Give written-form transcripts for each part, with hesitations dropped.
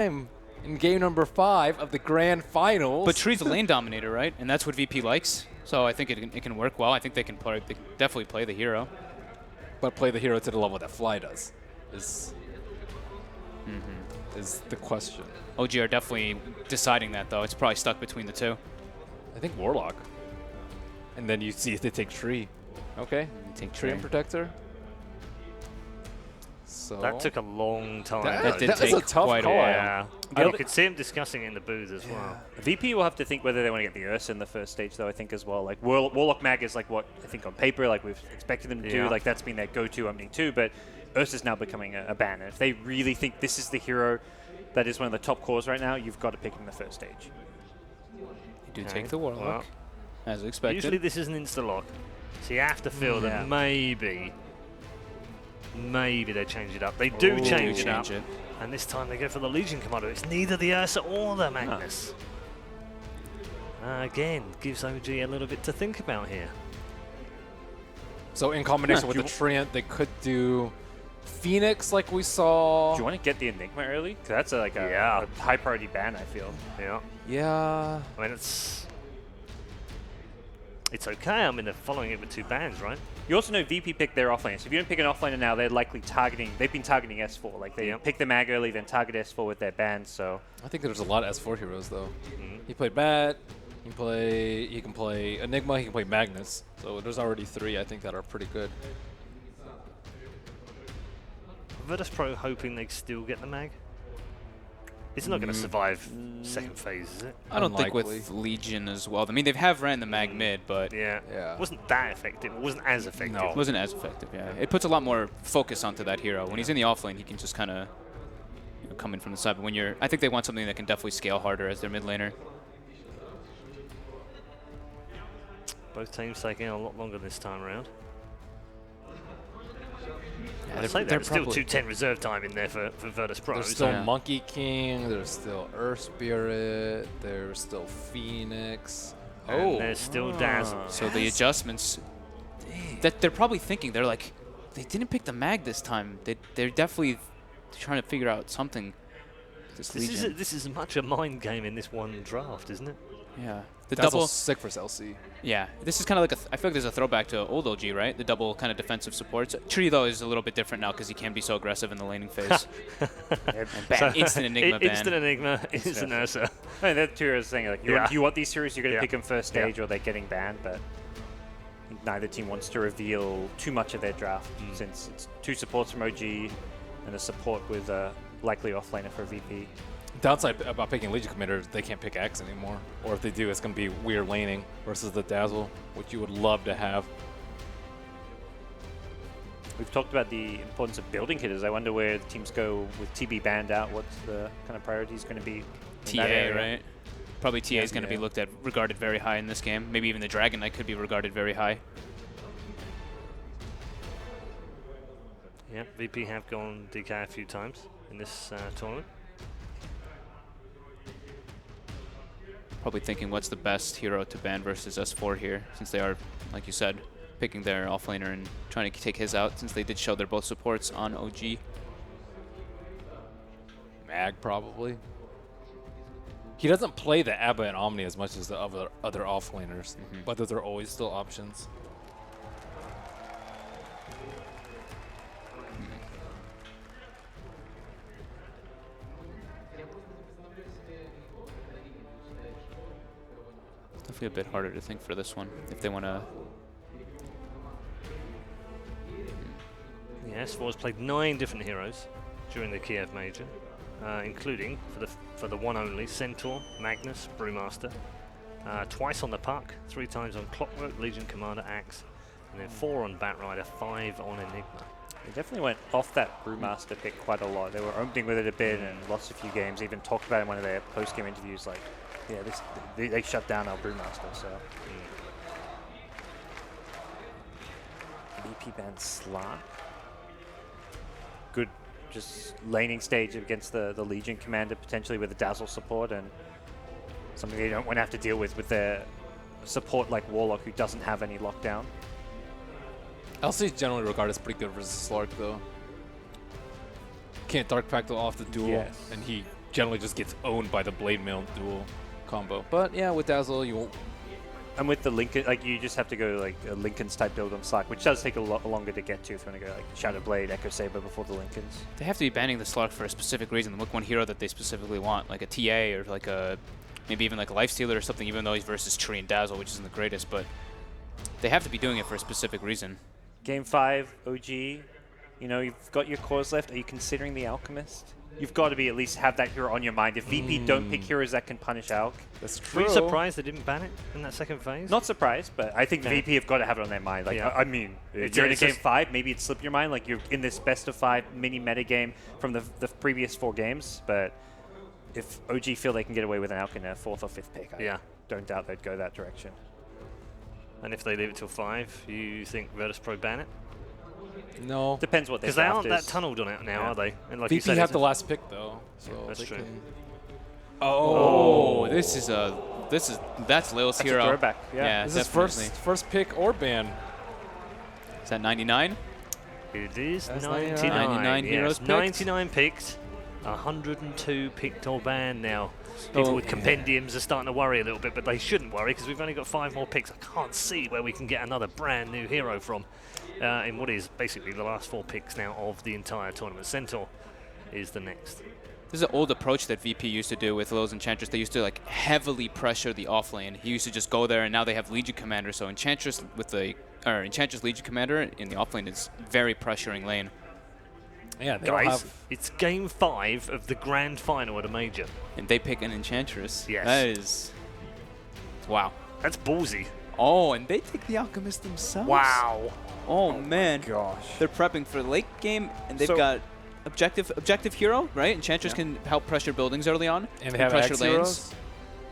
in game number 5 of the grand finals. But Tree's a lane dominator, right? And that's what VP likes. So I think it can work well. I think they can definitely play the hero. But play the hero to the level that Fly does is the question. OG are definitely deciding that, though. It's probably stuck between the two. I think Warlock. And then you see if they take Tree. Okay, take Tree and Protector. So That took a long time. That did was take a tough quite a call. while. Yeah. I could see him discussing it in the booth as well. VP will have to think whether they want to get the Ursa in the first stage, though, I think, as well. Like, Warlock Mag is like what I think on paper, like we've expected them to do. Like, that's been their go-to opening too, but Ursa's now becoming a ban. And if they really think this is the hero that is one of the top cores right now, you've got to pick him in the first stage. You do take the Warlock, as expected. Usually this is an insta-lock, so you have to feel that maybe they change it up. They do change it up. And this time they go for the Legion Commander. It's neither the Ursa or the Magnus. Again, gives OG a little bit to think about here. So in combination with the Treant, they could do Phoenix like we saw. Do you want to get the Enigma early? Because that's like a high priority ban, I feel. Yeah. I mean, it's okay. I mean, they're following it with 2 bans, right? You also know VP picked their offlaner. So if you don't pick an offlaner now, they're likely targeting. They've been targeting S4. Like they pick the mag early, then target S4 with their bans. So I think there's a lot of S4 heroes though. He played Bat. He can play Enigma. He can play Magnus. So there's already 3 I think that are pretty good. Virtus Pro hoping they still get the mag. It's not going to survive second phase, is it? I don't think with Legion as well. I mean, they have ran the mag mid, but it wasn't that effective. It wasn't as effective. No, it wasn't as effective. Yeah, it puts a lot more focus onto that hero. When he's in the offlane, he can just kind of come in from the side. But when I think they want something that can definitely scale harder as their mid laner. Both teams taking a lot longer this time around. Yeah, there's still 210 reserve time in there for Virtus Pro. There's still Monkey King, there's still Earth Spirit, there's still Phoenix. And there's still Dazzle. So the adjustments that they're probably thinking, they're like, they didn't pick the mag this time. They're definitely trying to figure out something. This is much a mind game in this one draft, isn't it? Yeah. The double sick for LC. Yeah, this is kind of like I feel like there's a throwback to old OG, right? The double kind of defensive supports. Tree though is a little bit different now because he can be so aggressive in the laning phase. So instant Enigma ban. Instant Enigma, instant Ursa. I mean, that 2 heroes saying like, you want these heroes, you're going to pick them first stage, or they're getting banned. But neither team wants to reveal too much of their draft since it's 2 supports from OG and a support with a likely offlaner for VP. Downside about picking Legion Commander, they can't pick X anymore. Or if they do, it's going to be weird laning versus the Dazzle, which you would love to have. We've talked about the importance of building hitters. I wonder where the teams go with TB banned out. What's the kind of priorities going to be? TA, right? Probably TA is going to be regarded very high in this game. Maybe even the Dragon Knight could be regarded very high. Yeah, VP have gone DK a few times in this tournament. Probably thinking what's the best hero to ban versus S4 here, since they are, like you said, picking their offlaner and trying to take his out, since they did show they're both supports on OG. Mag, probably. He doesn't play the Abba and Omni as much as the other offlaners, but those are always still options. Definitely a bit harder to think for this one if they want to. Yeah, S4's played 9 different heroes during the Kiev Major, including for the one only Centaur, Magnus, Brewmaster, twice on the Puck, 3 times on Clockwork, Legion Commander, Axe, and then 4 on Batrider, 5 on Enigma. They definitely went off that Brewmaster pick quite a lot. They were opening with it a bit and lost a few games. Even talked about it in one of their post-game interviews, like, yeah, they shut down our Brewmaster, so. VP ban Slark. Good, just laning stage against the Legion Commander, potentially with a Dazzle support, and something they don't want to have to deal with their support like Warlock, who doesn't have any lockdown. LC is generally regarded as pretty good versus Slark, though. Can't Dark Fractal off the duel, and he generally just gets owned by the Blade Mail dual combo. But yeah, with Dazzle, you won't. And with the Lincoln, like you just have to go like a Lincoln's type build on Slack, which does take a lot longer to get to if you want to go like Shadow Blade, Echo Saber before the Lincolns. They have to be banning the Slark for a specific reason. Look, one hero that they specifically want, like a TA or like a maybe even like a Lifestealer or something, even though he's versus Tree and Dazzle, which isn't the greatest, but they have to be doing it for a specific reason. Game 5, OG, you know, you've got your cores left. Are you considering the Alchemist? You've got to be at least have that hero on your mind. If VP don't pick heroes that can punish Alch. That's true. Were you surprised they didn't ban it in that second phase? Not surprised, but I think VP have got to have it on their mind. Like, Yeah. I mean, you're in a game 5, maybe it slipped your mind. Like, you're in this best of 5 mini meta game from the previous 4 games. But if OG feel they can get away with an Alch in their 4th or 5th pick, I don't doubt they'd go that direction. And if they leave it till 5, you think Virtus.pro ban it? No. Depends what they Because they aren't that tunneled on it now, are they? And like you VP said, have the last pick though. So that's true. Oh, that's Lil's That's hero. a throwback, yeah. This is first pick or ban. Is that 99? It is That's 99. 99 yes. heroes picked. 99 picked. 102 picked or banned now. People with compendiums are starting to worry a little bit, but they shouldn't worry because we've only got 5 more picks. I can't see where we can get another brand new hero from in what is basically the last 4 picks now of the entire tournament. Centaur is the next. This is an old approach that VP used to do with Lil's Enchantress. They used to like heavily pressure the offlane. He used to just go there, and now they have Legion Commander. So Enchantress with the Enchantress Legion Commander in the offlane is very pressuring lane. Yeah, they don't Guys, have. it's game 5 of the grand final at a major. And they pick an Enchantress. Yes. That is... Wow. That's ballsy. Oh, and they take the Alchemist themselves. Wow. Oh, man. Gosh. They're prepping for the late game, and they've So- got objective hero, right? Enchantress can help pressure buildings early on. And they can have pressure X lanes. heroes.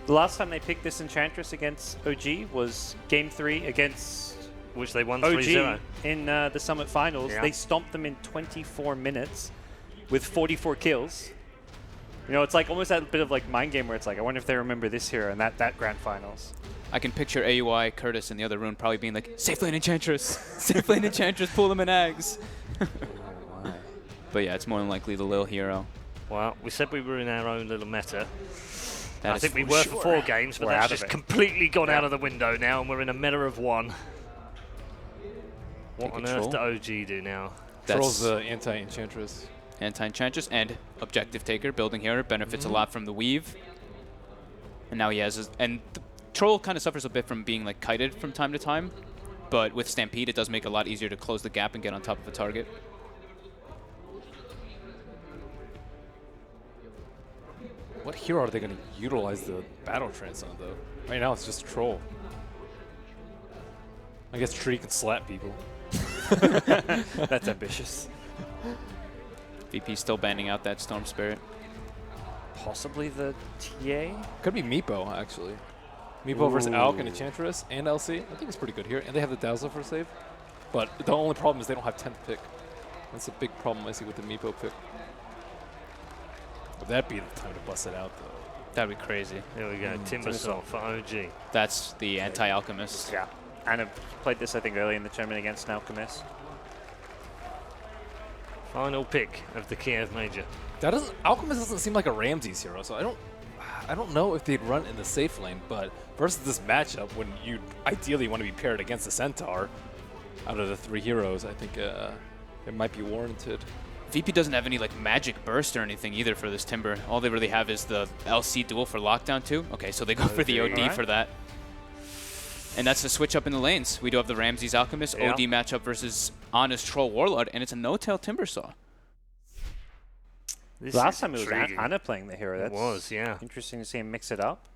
The last time they picked this Enchantress against OG was Game 3 against Which they won OG 3-0. in the Summit Finals. Yeah. They stomped them in 24 minutes with 44 kills. You know, it's like almost that bit of like mind game where it's like, I wonder if they remember this hero and that Grand Finals. I can picture AUI, Curtis, in the other room probably being like, safe lane Enchantress! Safe lane Enchantress, pull them in Ags! But yeah, it's more than likely the Lil hero. Well, we said we were in our own little meta. That I is think we for were sure. for 4 games, but We're that's out of just it. completely gone out of the window now, and we're in a meta of 1. What Take on control. earth do OG do now? Troll's That's the anti-enchantress. anti-Enchantress and Objective Taker, building hero, benefits a lot from the weave. And now he has his... And the Troll kind of suffers a bit from being like kited from time to time, but with Stampede it does make it a lot easier to close the gap and get on top of a target. What hero are they going to utilize the battle trance on though? Right now it's just Troll. I guess Tree can slap people. That's ambitious. VP still banning out that Storm Spirit. Possibly the TA? Could be Meepo actually. Meepo versus Alch and Enchantress and LC. I think it's pretty good here. And they have the Dazzle for save. But the only problem is they don't have 10th pick. That's a big problem I see with the Meepo pick. Would that be the time to bust it out though? That'd be crazy. There we go, Timbersaw for OG. That's the anti-Alchemist. Yeah. And I've played this, I think, early in the tournament against an Alchemist. Final pick of the Kiev Major. That doesn't Alchemist doesn't seem like a Ramses hero, so I don't know if they'd run in the safe lane, but versus this matchup when you ideally want to be paired against a Centaur out of the 3 heroes, I think it might be warranted. VP doesn't have any like magic burst or anything either for this Timber. All they really have is the LC duel for lockdown too. Okay, so they go for the OD for that. And that's the switch up in the lanes. We do have the Ramses Alchemist OD matchup versus Honest Troll Warlord, and it's a no-tail Timbersaw. This Last is time it was intriguing. Anna playing the hero. It That's was, yeah. interesting to see him mix it up.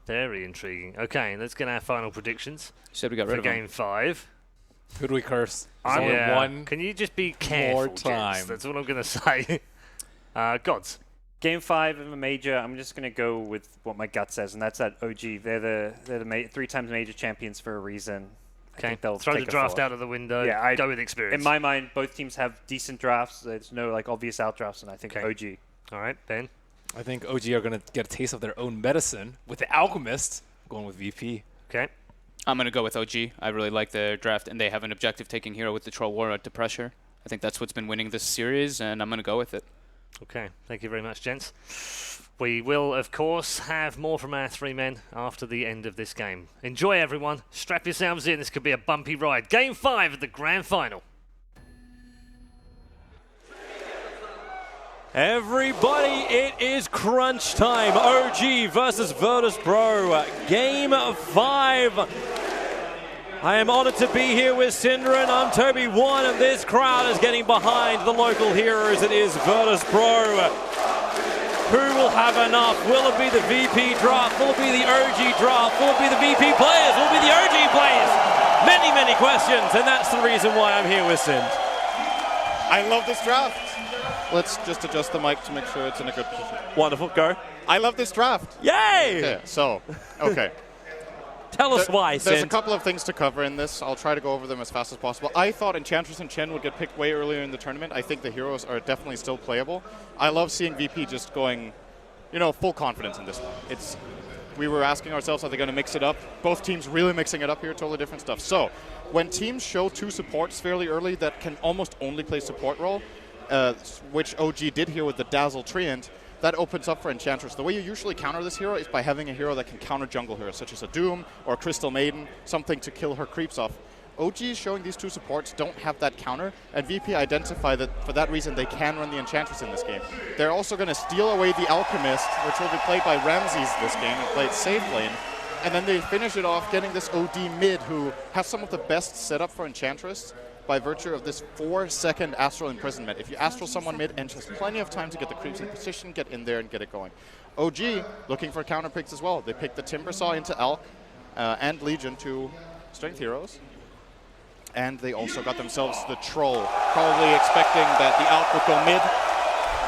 Very intriguing. Okay, let's get our final predictions You said we got for rid of him. game 5. Who do we curse? There's only Yeah. one. Can you just be careful, gents? time. That's all I'm going to say. Gods. Game 5 of a major, I'm just going to go with what my gut says, and that's that OG. They're the 3 times major champions for a reason. I Okay, think they'll throw the take a draft 4. out of the window. Yeah, go with experience. In my mind, both teams have decent drafts. There's no like obvious out drafts, and I think Okay. OG. All right, Ben. I think OG are going to get a taste of their own medicine with the Alchemist. Going with VP. Okay. I'm going to go with OG. I really like their draft, and they have an objective taking hero with the Troll Warlord to pressure. I think that's what's been winning this series, and I'm going to go with it. Okay, thank you very much, gents. We will, of course, have more from our 3 men after the end of this game. Enjoy, everyone. Strap yourselves in. This could be a bumpy ride. Game 5 of the grand final. Everybody, it is crunch time. OG versus Virtus Pro. Game 5. I am honored to be here with Syndra. I'm Toby One, and this crowd is getting behind the local heroes. It is Virtus Pro. Who will have enough? Will it be the VP draft? Will it be the OG draft? Will it be the VP players? Will it be the OG players? Many, many questions, and that's the reason why I'm here with Synd. I love this draft. Let's just adjust the mic to make sure it's in a good position. Wonderful, go. I love this draft. Yay! Okay. Tell us why, Synd. There's a couple of things to cover in this. I'll try to go over them as fast as possible. I thought Enchantress and Chen would get picked way earlier in the tournament. I think the heroes are definitely still playable. I love seeing VP just going, full confidence in this one. We were asking ourselves, are they going to mix it up? Both teams really mixing it up here, totally different stuff. So, when teams show 2 supports fairly early that can almost only play support role, which OG did here with the Dazzle Treant, that opens up for Enchantress. The way you usually counter this hero is by having a hero that can counter jungle heroes, such as a Doom or a Crystal Maiden, something to kill her creeps off. OG is showing these 2 supports don't have that counter, and VP identify that for that reason they can run the Enchantress in this game. They're also going to steal away the Alchemist, which will be played by Ramses this game and played safe lane. And then they finish it off getting this OD mid, who has some of the best setup for Enchantress by virtue of this 4-second Astral Imprisonment. If you Astral someone mid, Ench has plenty of time to get the creeps in position, get in there and get it going. OG looking for counter picks as well. They picked the Timbersaw into Alk and Legion, 2 strength heroes. And they also got themselves the Troll, probably expecting that the Alk would go mid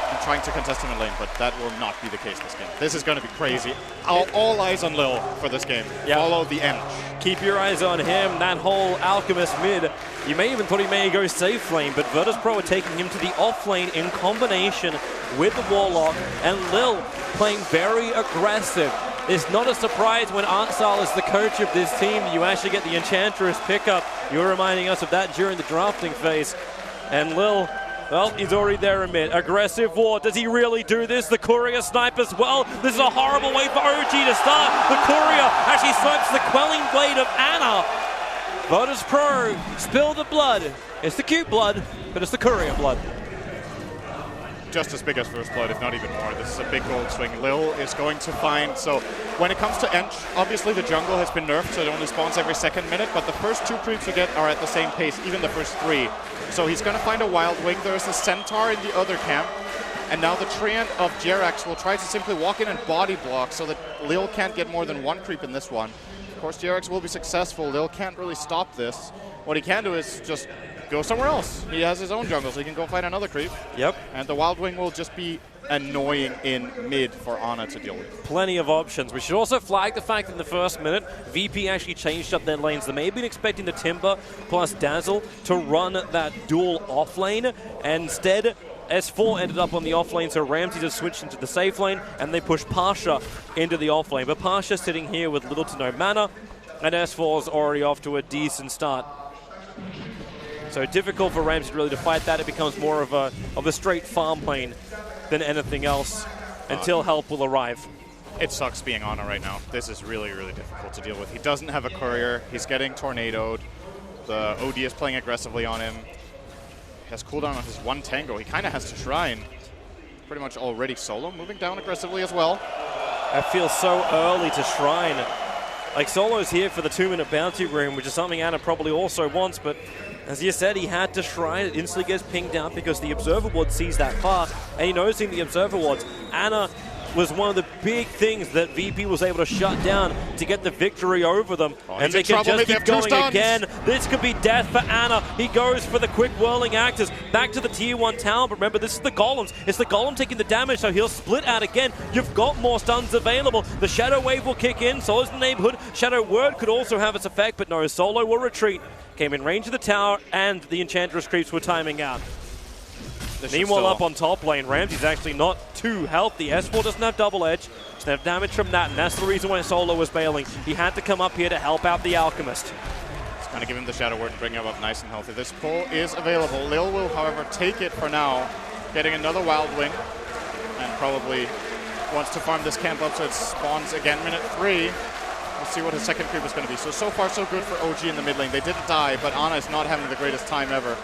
and trying to contest him in lane, but that will not be the case this game. This is going to be crazy. All eyes on Lil for this game. Yep. Follow the Ench. Keep your eyes on him. That whole Alchemist mid, you may even thought he may go safe lane, but Virtus Pro are taking him to the off lane in combination with the Warlock, and Lil playing very aggressive. It's not a surprise when Ansal is the coach of this team. You actually get the Enchantress pickup. You were reminding us of that during the drafting phase. And Lil, well, he's already there in mid. Aggressive war. Does he really do this? The Courier snipe as well. This is a horrible way for OG to start. The Courier actually snipes the Quelling Blade of Ana. Virtus Pro, spill the blood. It's the cute blood, but it's the Courier blood. Just as big as First Blood, if not even more. This is a big gold swing. Lil is going to find, so when it comes to Ench, obviously the jungle has been nerfed, so it only spawns every second minute, but the first 2 creeps you get are at the same pace, even the first 3. So he's going to find a Wild Wing. There's a Centaur in the other camp, and now the Treant of Jerax will try to simply walk in and body block so that Lil can't get more than 1 creep in this one. Of course, Jerax will be successful. Lil can't really stop this. What he can do is just go somewhere else. He has his own jungle, so he can go find another creep. Yep. And the Wild Wing will just be annoying in mid for Ana to deal with. Plenty of options. We should also flag the fact that in the first minute, VP actually changed up their lanes. They may have been expecting the Timber plus Dazzle to run that dual off lane, and instead S4 ended up on the off lane, so Ramses has switched into the safe lane, and they pushed Pasha into the off lane. But Pasha sitting here with little to no mana, and S4 is already off to a decent start. So difficult for Ramsey really to fight that. It becomes more of a straight farm lane than anything else until help will arrive. It sucks being Ana right now. This is really, really difficult to deal with. He doesn't have a courier. He's getting tornadoed. The OD is playing aggressively on him. He has cooldown on his 1 Tango. He kind of has to Shrine. Pretty much already solo, moving down aggressively as well. That feels so early to Shrine. Like, Solo's here for the 2-minute bounty room, which is something Ana probably also wants, but as you said, he had to Shrine. It instantly gets pinged out because the Observer Ward sees that path, and noticing the Observer Wards, Ana was one of the big things that VP was able to shut down to get the victory over them. And they can just keep going again. This could be death for Ana. He goes for the quick whirling axes back to the tier 1 tower. But remember, this is the Golems. It's the Golem taking the damage, so he'll split out again. You've got more stuns available. The Shadow Wave will kick in. Solo's in the neighborhood. Shadow Word could also have its effect, but no, Solo will retreat. Came in range of the tower, and the Enchantress creeps were timing out. Meanwhile, up on top lane, Ramsey's actually not too healthy. S4 doesn't have double edge, doesn't have damage from that, and that's the reason why Solo was bailing. He had to come up here to help out the Alchemist. It's going to give him the Shadow Word and bring him up nice and healthy. This pull is available. Lil will, however, take it for now. getting another Wild Wing, and probably wants to farm this camp up so it spawns again minute 3. We'll see what his second creep is going to be. So far so good for OG in the mid lane. They didn't die, but Ana is not having the greatest time ever.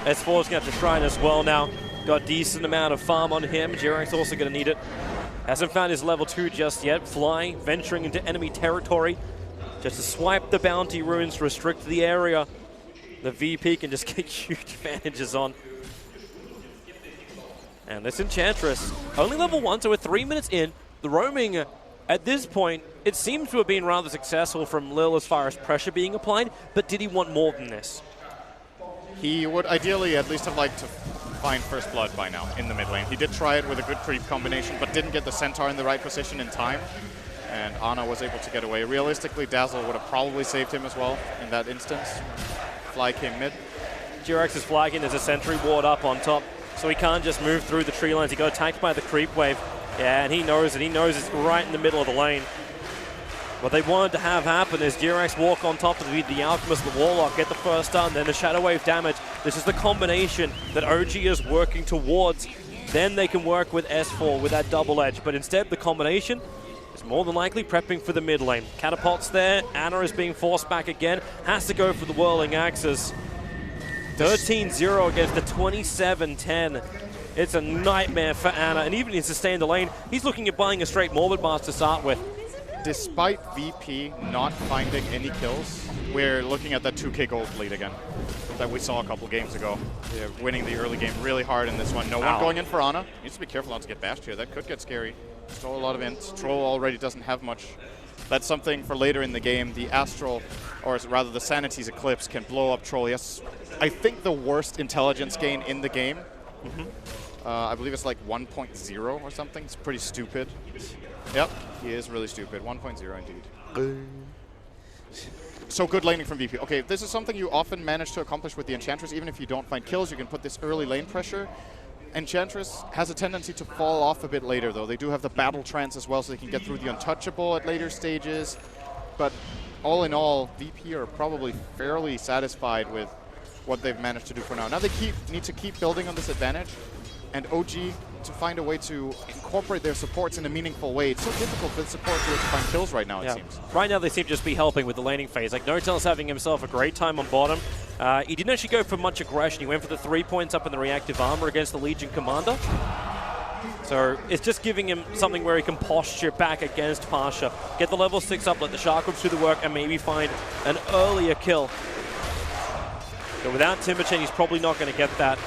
S4 is going to have to shrine as well now. Got a decent amount of farm on him. Jirax also going to need it. Hasn't found his level 2 just yet. Fly, venturing into enemy territory. Just to swipe the bounty runes, restrict the area. The VP can just get huge advantages on. And this Enchantress, only level 1, so we're 3 minutes in. The roaming, at this point, it seems to have been rather successful from Lil as far as pressure being applied, but did he want more than this? He would ideally at least have liked to find First Blood by now in the mid lane. He did try it with a good creep combination, but didn't get the Centaur in the right position in time. And Ana was able to get away. Realistically, Dazzle would have probably saved him as well in that instance. Fly came mid. Jirax is flagging. There's a sentry ward up on top, so he can't just move through the tree lines. He got attacked by the creep wave. Yeah, and he knows it. He knows it's right in the middle of the lane. What they wanted to have happen is Jirax walk on top of the Alchemist, the Warlock, get the first stun, then the Shadow Wave damage. This is the combination that OG is working towards. Then they can work with S4 with that double edge. But instead, the combination is more than likely prepping for the mid lane. Catapult's there. Ana is being forced back again. Has to go for the Whirling Axes. 13-0 against the 27-10. It's a nightmare for Ana. And even in sustain the lane, he's looking at buying a straight Morbid Mask to start with. Despite VP not finding any kills, we're looking at that 2k gold lead again that we saw a couple games ago. They're winning the early game really hard in this one. No one going in for Ana. Needs to be careful not to get bashed here. That could get scary. Stole a lot of int. Troll already doesn't have much. That's something for later in the game. The Astral, or rather the Sanity's Eclipse, can blow up Troll. He has, I think, the worst intelligence gain in the game. I believe it's like 1.0 or something. It's pretty stupid. Yep, he is really stupid. 1.0 indeed. So good laning from VP. Okay, this is something you often manage to accomplish with the Enchantress. Even if you don't find kills, you can put this early lane pressure. Enchantress has a tendency to fall off a bit later, though. They do have the Battle Trance as well, so they can get through the Untouchable at later stages. But all in all, VP are probably fairly satisfied with what they've managed to do for now. Now they need to keep building on this advantage, and OG to find a way to incorporate their supports in a meaningful way. It's so difficult for the support to find kills right now, it seems. Right now they seem to just be helping with the laning phase. Like Notel's having himself a great time on bottom. He didn't actually go for much aggression. He went for the 3 points up in the reactive armor against the Legion Commander. So it's just giving him something where he can posture back against Pasha. Get the level 6 up, let the Sharkroots do the work, and maybe find an earlier kill. But without Timber Chain, he's probably not going to get that.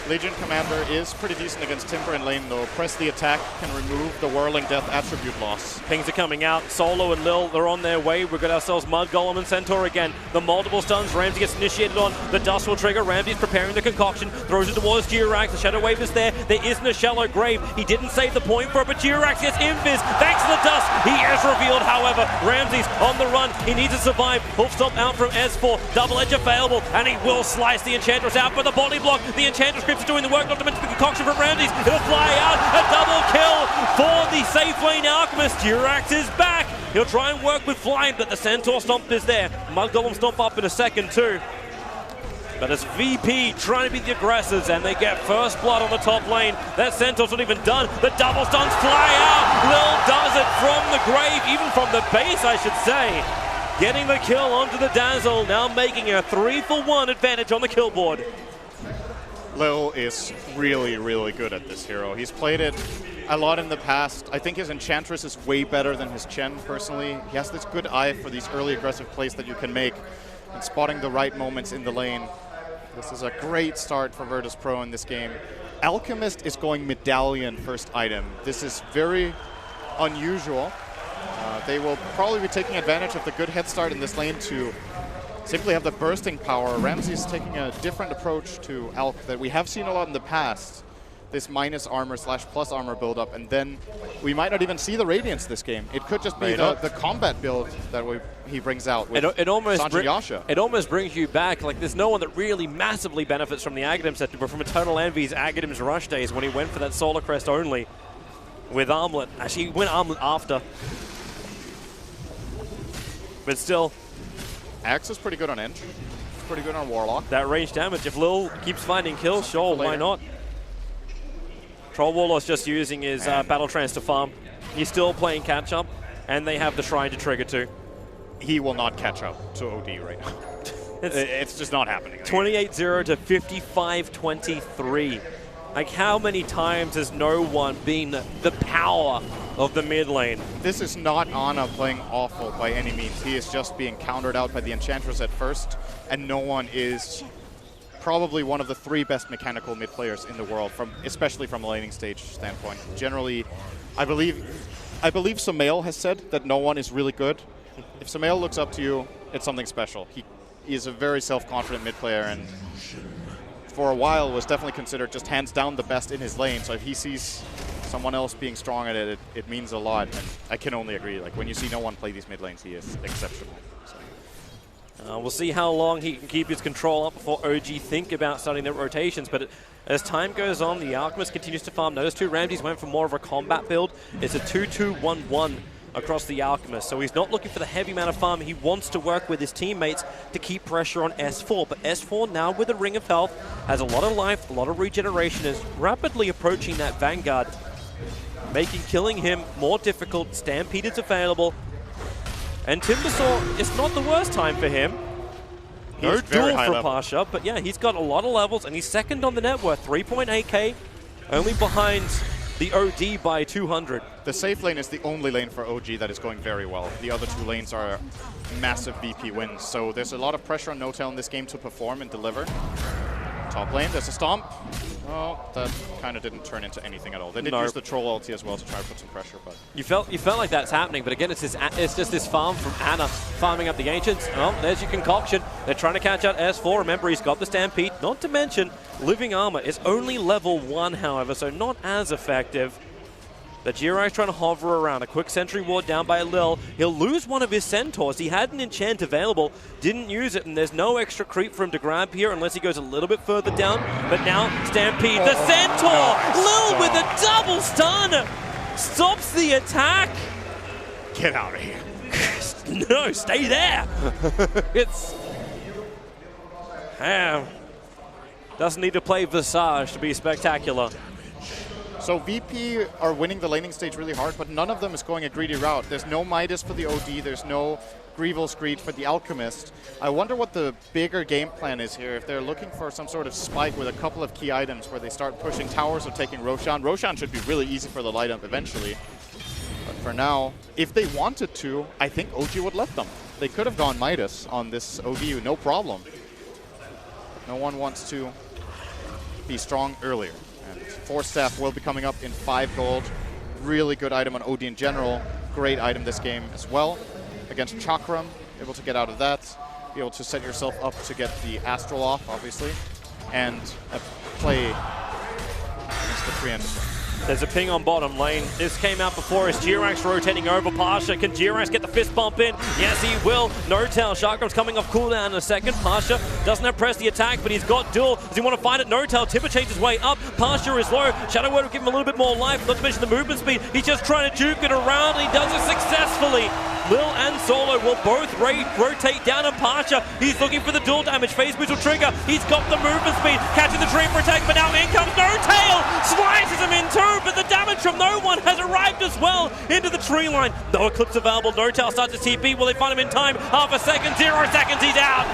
Legion Commander is pretty decent against Timber in lane, though. Press the attack can remove the Whirling Death attribute loss. Pings are coming out. Solo and Lil, they're on their way. We've got ourselves Mud Golem and Centaur again. The multiple stuns. Ramsey gets initiated on. The dust will trigger. Ramsey's preparing the concoction. Throws it towards Jirax. The Shadow Wave is there. There isn't a shallow grave. He didn't save the point for it, but Jirax gets invis. Thanks to the dust. He is revealed, however. Ramsey's on the run. He needs to survive. Hoof stomp out from S4. Double edge available, and he will slice the Enchantress out for the body block. The Enchantress Crypt is doing the work, not to mention the concoction from Ramsey's. It'll fly out. A double kill for the safe lane Alchemist. Jirax is back. He'll try and work with flying, but the Centaur Stomp is there. Mud Golem Stomp up in a second too. But it's VP trying to be the aggressors, and they get first blood on the top lane. That Centaur's not even done. The double stuns fly out. Lil does it from the grave, even from the base, I should say. Getting the kill onto the Dazzle, now making a 3-for-1 advantage on the kill board. Lil is really, really good at this hero. He's played it a lot in the past. I think his Enchantress is way better than his Chen, personally. He has this good eye for these early aggressive plays that you can make and spotting the right moments in the lane. This is a great start for Virtus Pro in this game. Alchemist is going Medallion first item. This is very unusual. They will probably be taking advantage of the good head start in this lane to simply have the bursting power. Ramsey's taking a different approach to Alch that we have seen a lot in the past. This minus armor / plus armor build-up, and then we might not even see the Radiance this game. It could just be the combat build that he brings out with Sanji Yasha. It almost brings you back, like there's no one that really massively benefits from the Aghanim sector, but from Eternal Envy's Aghanim's Rush days when he went for that Solar Crest only with Armlet. Actually, he went Armlet after. But still, Axe is pretty good on End. Pretty good on Warlock. That range damage, if Lil keeps finding kills, sure, why not? Troll Warlord's just using his Battle Trance to farm. He's still playing catch-up, and they have the Shrine to trigger too. He will not catch up to OD right now. It's just not happening. 28-0 to 55-23. Like, how many times has no one been the power of the mid lane? This is not Ana playing awful by any means. He is just being countered out by the Enchantress at first, and no one is probably one of the 3 best mechanical mid players in the world, especially from a laning stage standpoint. Generally, I believe Sumail has said that no one is really good. If Sumail looks up to you, it's something special. He is a very self-confident mid player, and for a while was definitely considered just hands down the best in his lane. So if he sees someone else being strong at it, it means a lot. And I can only agree. Like, when you see no one play these mid lanes, he is exceptional. So. We'll see how long he can keep his control up before OG think about starting their rotations. But as time goes on, the Alchemist continues to farm. Those 2 Ramses went for more of a combat build. It's a 2-2-1-1 across the Alchemist. So he's not looking for the heavy amount of farm. He wants to work with his teammates to keep pressure on S4. But S4 now with a Ring of Health has a lot of life, a lot of regeneration, is rapidly approaching that Vanguard, making killing him more difficult. Stampede is available. And Timbersaw, it's not the worst time for him. No duel for Pasha, but yeah, he's got a lot of levels, and he's second on the net worth, 3.8k, only behind the OD by 200. The safe lane is the only lane for OG that is going very well. The other 2 lanes are massive VP wins, so there's a lot of pressure on N0tail in this game to perform and deliver. Top lane, there's a stomp. Oh, that kind of didn't turn into anything at all. They did use the troll ulti as well to try to put some pressure, but you felt like that's happening. But again, it's just this farm from Ana farming up the Ancients. Oh, there's your concoction. They're trying to catch out S4. Remember, he's got the Stampede. Not to mention, Living Armor is only level 1, however, so not as effective. The Jiraiya's trying to hover around. A quick sentry ward down by Lil. He'll lose one of his centaurs. He had an enchant available, didn't use it, and there's no extra creep for him to grab here unless he goes a little bit further down. But now, Stampede, the centaur! Lil with a double stun! Stops the attack! Get out of here. No, stay there! It's... doesn't need to play Visage to be spectacular. So VP are winning the laning stage really hard, but none of them is going a greedy route. There's no Midas for the OD, there's no Greevil's Greed for the Alchemist. I wonder what the bigger game plan is here, if they're looking for some sort of spike with a couple of key items where they start pushing towers or taking Roshan. Roshan should be really easy for the light up eventually. But for now, if they wanted to, I think OG would let them. They could have gone Midas on this ODU, no problem. No one wants to be strong earlier. And Force Staff will be coming up in 5 gold. Really good item on OD in general. Great item this game as well. Against Chakram, able to get out of that. Be able to set yourself up to get the Astral off, obviously. And play against the Treant as well. There's a ping on bottom lane. This came out before as Jirax rotating over Pasha. Can Jirax get the fist bump in? Yes, he will. N0tail. Chakram's coming off cooldown in a second. Pasha doesn't have press the attack, but he's got duel. Does he want to find it? N0tail. Timber changes his way up. Pasha is low. Shadow Word will give him a little bit more life. Not to mention the movement speed. He's just trying to juke it around, and he does it successfully. Lil and Solo will both rotate down on Pasha. He's looking for the dual damage. Phase boost will trigger. He's got the movement speed. Catching the tree for attack, but now in comes N0tail. Slices him in two, but the damage from no one has arrived as well into the tree line. No Eclipse available. N0tail starts his TP. Will they find him in time? Half a second, 0 seconds, he's out.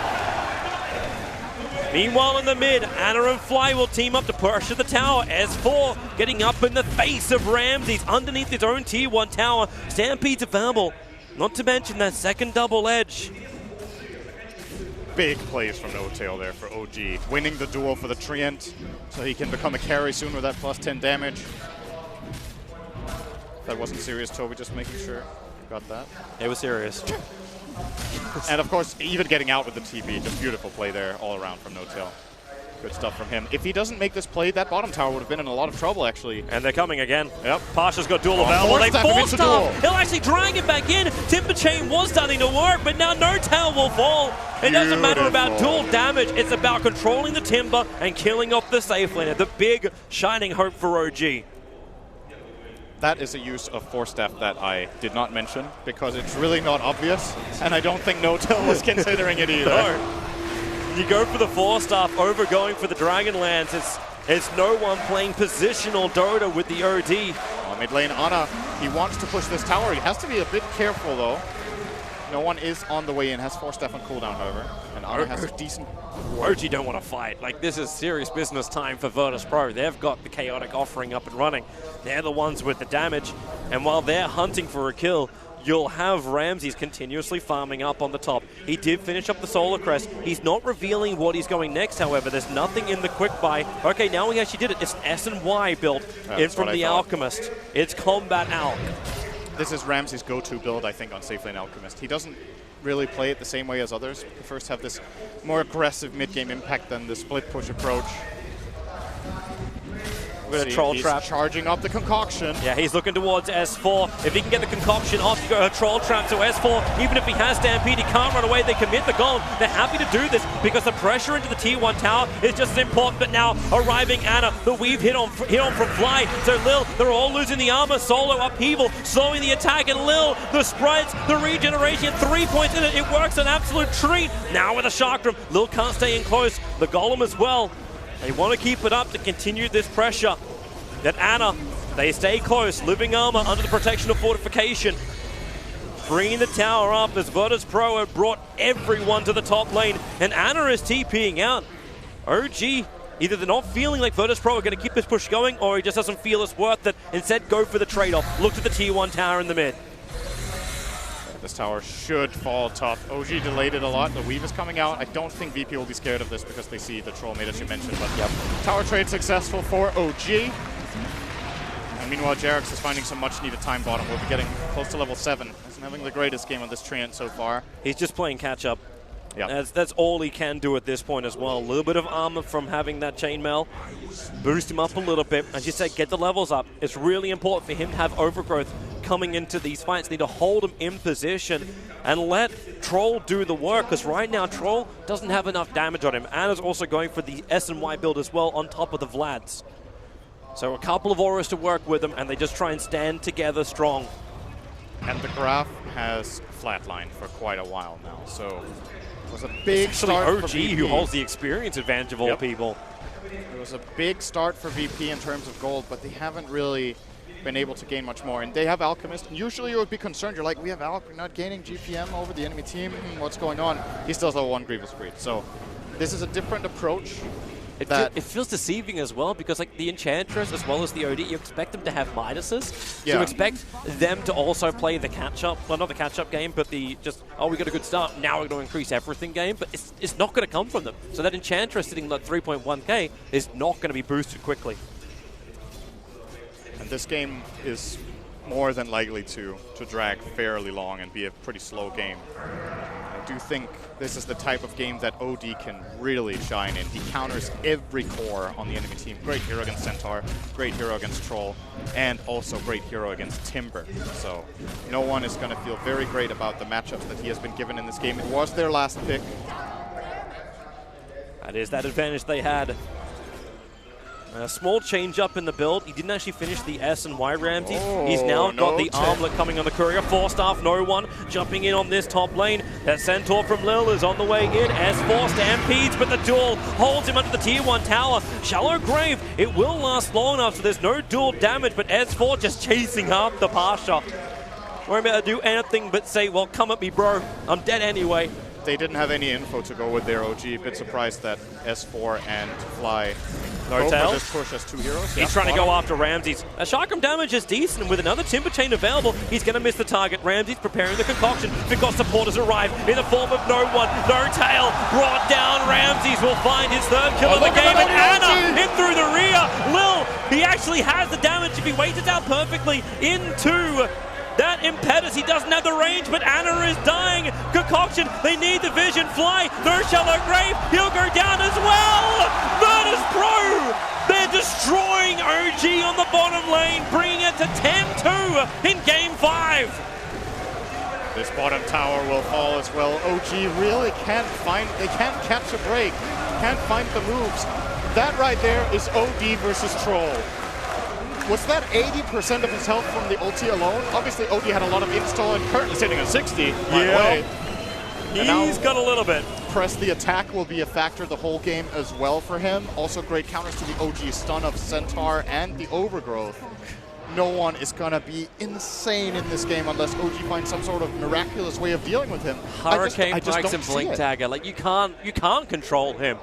Meanwhile in the mid, Ana and Fly will team up to pressure the tower. S4 getting up in the face of Ramses underneath his own tier 1 tower. Stampede's available. Not to mention that second double edge. Big plays from N0tail there for OG. Winning the duel for the Treant, so he can become a carry soon with that plus 10 damage. That wasn't serious, Toby, just making sure you got that. It was serious. And of course, even getting out with the TP, just beautiful play there all around from N0tail. Good stuff from him. If he doesn't make this play, that bottom tower would have been in a lot of trouble, actually. And they're coming again. Yep. Pasha's got duel available. They forced duel. He'll actually drag it back in. Timber Chain was starting to work, but now N0tail will fall. It doesn't matter about dual damage. It's about controlling the Timber and killing off the safe laner. The big shining hope for OG. That is a use of Force Staff that I did not mention because it's really not obvious, and I don't think N0tail was considering it either. No. You go for the Force Staff over going for the Dragon Lance. It's It's no one playing positional Dota with the OD. Mid lane, Ana, he wants to push this tower. He has to be a bit careful, though. No one is on the way in. Has 4 Steph on cooldown, however. And Ana has a decent... OG don't want to fight. Like, this is serious business time for Virtus Pro. They've got the Chaotic offering up and running. They're the ones with the damage. And while they're hunting for a kill, you'll have Ramses continuously farming up on the top. He did finish up the Solar Crest. He's not revealing what he's going next, however. There's nothing in the quick buy. Okay, now he actually did it. It's an S and Y build in from the Alchemist. It's Combat Alch. This is Ramsey's go-to build, I think, on safe lane Alchemist. He doesn't really play it the same way as others. He prefers to have this more aggressive mid-game impact than the split push approach. With a troll trap. Charging up the concoction. Yeah, he's looking towards S4. If he can get the concoction off, you go a troll trap to S4. Even if he has Stampede, he can't run away. They commit the goal. They're happy to do this because the pressure into the tier 1 tower is just as important. But now arriving Ana, the weave hit on from Fly. So Lil, they're all losing the armor. Solo upheaval, slowing the attack, and Lil, the sprites, the regeneration, 3 points in it. It works an absolute treat. Now with a Chakram, Lil can't stay in close. The Golem as well. They want to keep it up to continue this pressure. That Ana, they stay close, living armor under the protection of fortification. Bringing the tower up as Virtus Pro have brought everyone to the top lane. And Ana is TPing out. OG, either they're not feeling like Virtus Pro are going to keep this push going, or he just doesn't feel it's worth it. Instead, go for the trade-off. Look at the tier 1 tower in the mid. This tower should fall tough. OG delayed it a lot. The weave is coming out. I don't think VP will be scared of this because they see the troll mid, as you mentioned. But yep, tower trade successful for OG. And meanwhile, Jarex is finding some much-needed time bottom. We'll be getting close to level 7. He's having the greatest game on this Treant so far. He's just playing catch-up. Yeah, That's all he can do at this point as well. A little bit of armor from having that chainmail. Boost him up a little bit. As you said, get the levels up. It's really important for him to have overgrowth coming into these fights. Need to hold him in position and let Troll do the work, because right now Troll doesn't have enough damage on him. Ana's also going for the S and Y build as well on top of the Vlads. So a couple of auras to work with them, and they just try and stand together strong. And the graph has flatlined for quite a while now, so it was a big start OG for VP. who holds the experience advantage of all people. It was a big start for VP in terms of gold, but they haven't really been able to gain much more. And they have Alchemist. Usually you would be concerned. You're like, we have Alch, we're not gaining GPM over the enemy team. What's going on? He still has level 1 Grievous Breed. So this is a different approach. It feels deceiving as well, because like the Enchantress as well as the OD, you expect them to have Midases. Yeah. You expect them to also play the catch-up, well, not the catch-up game, but the just, oh, we got a good start, now we're going to increase everything game, but it's not going to come from them. So that Enchantress sitting like 3.1k is not going to be boosted quickly. And this game is more than likely to drag fairly long and be a pretty slow game. I do think this is the type of game that OD can really shine in. He counters every core on the enemy team. Great hero against Centaur, great hero against Troll, and also great hero against Timber. So no one is going to feel very great about the matchups that he has been given in this game. It was their last pick. That is that advantage they had. A small change up in the build. He didn't actually finish the S and Y Ramsey. He's now got the armlet coming on the courier. 4 staff, no one jumping in on this top lane. That Centaur from Lil is on the way in. S4 stampedes, but the duel holds him under the tier 1 tower. Shallow grave. It will last long enough, so there's no dual damage, but S4 just chasing up the Pasha. Won't be able to do anything but say, well, come at me, bro. I'm dead anyway. They didn't have any info to go with their OG. A bit surprised that S4 and Fly no tail. This push as 2 heroes. He's trying to go after Ramses. A Chakram damage is decent, and with another Timber Chain available, he's going to miss the target. Ramses preparing the concoction because supporters arrive in the form of no one. No tail brought down. Ramses will find his 3rd kill of the game, and Ana in through the rear. Lil, he actually has the damage if he waits it out perfectly into that impetus. He doesn't have the range, but Ana is dying. Concoction, they need the vision. Fly, no shallow grave. He'll go down as well. Virtus Pro, they're destroying OG on the bottom lane, bringing it to 10-2 in Game 5. This bottom tower will fall as well. OG really can't catch a break, can't find the moves. That right there is OD versus Troll. Was that 80% of his health from the ulti alone? Obviously, OD had a lot of install and currently sitting at 60, by the way. He's got a little bit. Press the attack will be a factor the whole game as well for him. Also great counters to the OG stun of Centaur and the Overgrowth. No one is going to be insane in this game unless OG finds some sort of miraculous way of dealing with him. Hurricane I just Pikes don't and Blink see it. Dagger. Like, you can't control him.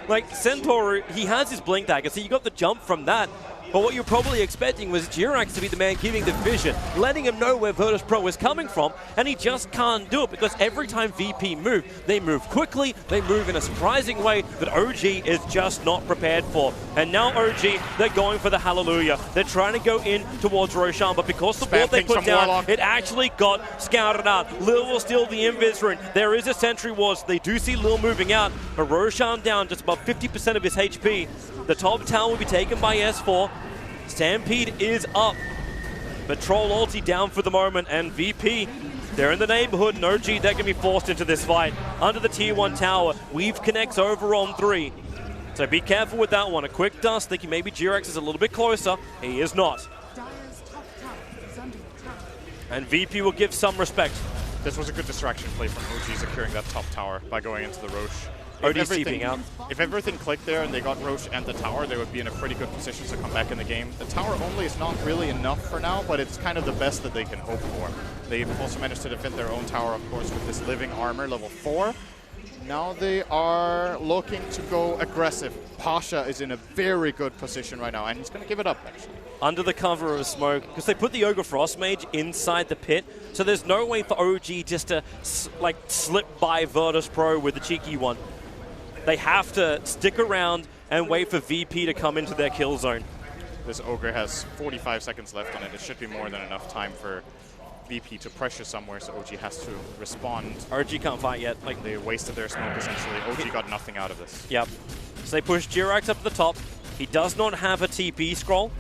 Like, Centaur, he has his Blink Dagger, so you got the jump from that. But what you're probably expecting was Jirax to be the man giving the vision, letting him know where Virtus Pro is coming from, and he just can't do it because every time VP move, they move quickly, they move in a surprising way that OG is just not prepared for. And now OG, they're going for the Hallelujah. They're trying to go in towards Roshan, but because the ward they put down, Warlock. It actually got scouted out. Lil will steal the invis rune. There is a sentry ward, so they do see Lil moving out, but Roshan down just about 50% of his HP. The top tower will be taken by S4. Stampede is up, but Troll ulti down for the moment, and VP, they're in the neighborhood, and OG, they're going to be forced into this fight. Under the tier 1 tower, Weave connects over on 3. So be careful with that one. A quick dust, thinking maybe Jirax is a little bit closer. He is not. And VP will give some respect. This was a good distraction play from OG securing that top tower by going into the Roche. ODC being out. If everything clicked there and they got Roche and the tower, they would be in a pretty good position to come back in the game. The tower only is not really enough for now, but it's kind of the best that they can hope for. They've also managed to defend their own tower, of course, with this living armor, level 4. Now they are looking to go aggressive. Pasha is in a very good position right now, and he's going to give it up, actually. Under the cover of smoke, because they put the Ogre Frost Mage inside the pit, so there's no way for OG just to slip by Virtus Pro with the cheeky one. They have to stick around and wait for VP to come into their kill zone. This Ogre has 45 seconds left on it. It should be more than enough time for VP to pressure somewhere, so OG has to respond. OG can't fight yet. Like, they wasted their smoke, essentially. OG got nothing out of this. Yep. So they push Jirax up to the top. He does not have a TP scroll.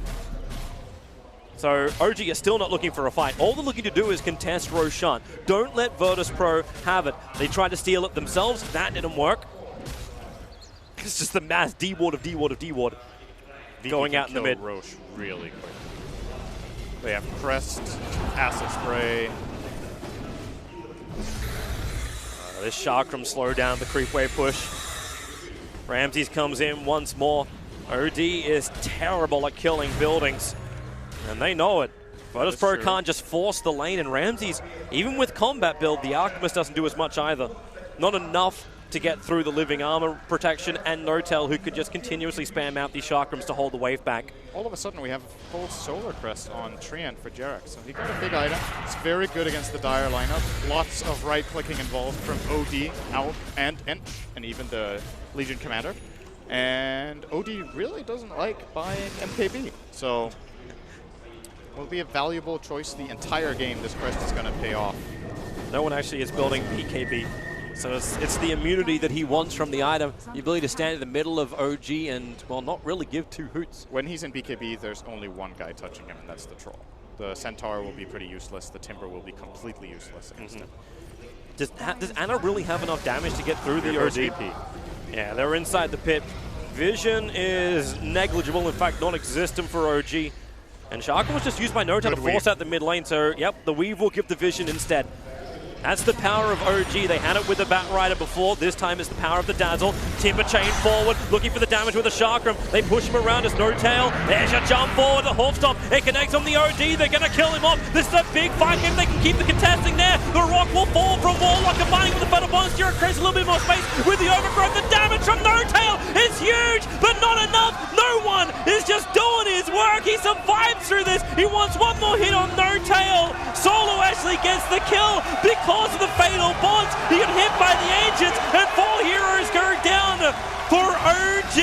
So OG is still not looking for a fight. All they're looking to do is contest Roshan. Don't let Virtus Pro have it. They tried to steal it themselves. That didn't work. It's just the mass D-ward of D-ward of D-ward going out in the mid. Roche really quick. They have Crest, Acid Spray. This Chakram slow down the creep wave push. Ramses comes in once more. OD is terrible at killing buildings, and they know it. Virtus Pro can't just force the lane, and Ramses, even with combat build, the Alchemist doesn't do as much either. Not enough to get through the living armor protection, and Notel, who could just continuously spam out these Chakrams to hold the wave back. All of a sudden we have a full Solar Crest on Treant for Jerax, so he got a big item. It's very good against the Dire lineup. Lots of right-clicking involved from OD, Alp, and Ench, and even the Legion Commander. And OD really doesn't like buying MKB, so will be a valuable choice the entire game. This Crest is going to pay off. No one actually is building BKB. So it's the immunity that he wants from the item, the ability to stand in the middle of OG and, well, not really give two hoots. When he's in BKB, there's only one guy touching him, and that's the Troll. The Centaur will be pretty useless. The Timber will be completely useless against him. Does Ana really have enough damage to get through the OG? Yeah, they're inside the pit. Vision is negligible, in fact, non-existent for OG. And Shaka was just used by Notel to force out the mid lane, so, yep, the Weave will give the Vision instead. That's the power of OG. They had it with the Batrider before. This time it's the power of the Dazzle. Timber chain forward, looking for the damage with the Chakram. They push him around as Notel. There's a jump forward, the Half Stop. It connects on the OD. They're going to kill him off. This is a big fight if they can keep the contesting there. The rock will fall from Warlock, combining with the Feather Bonds. Jira creates a little bit more space with the Overgrowth. The damage from Notel is huge, but not enough. No one is just doing his work. He survives through this. He wants one more hit on Notel. Solo actually gets the kill because of the Fatal Bonds. He got hit by the Ancients, and 4 heroes go down for OG,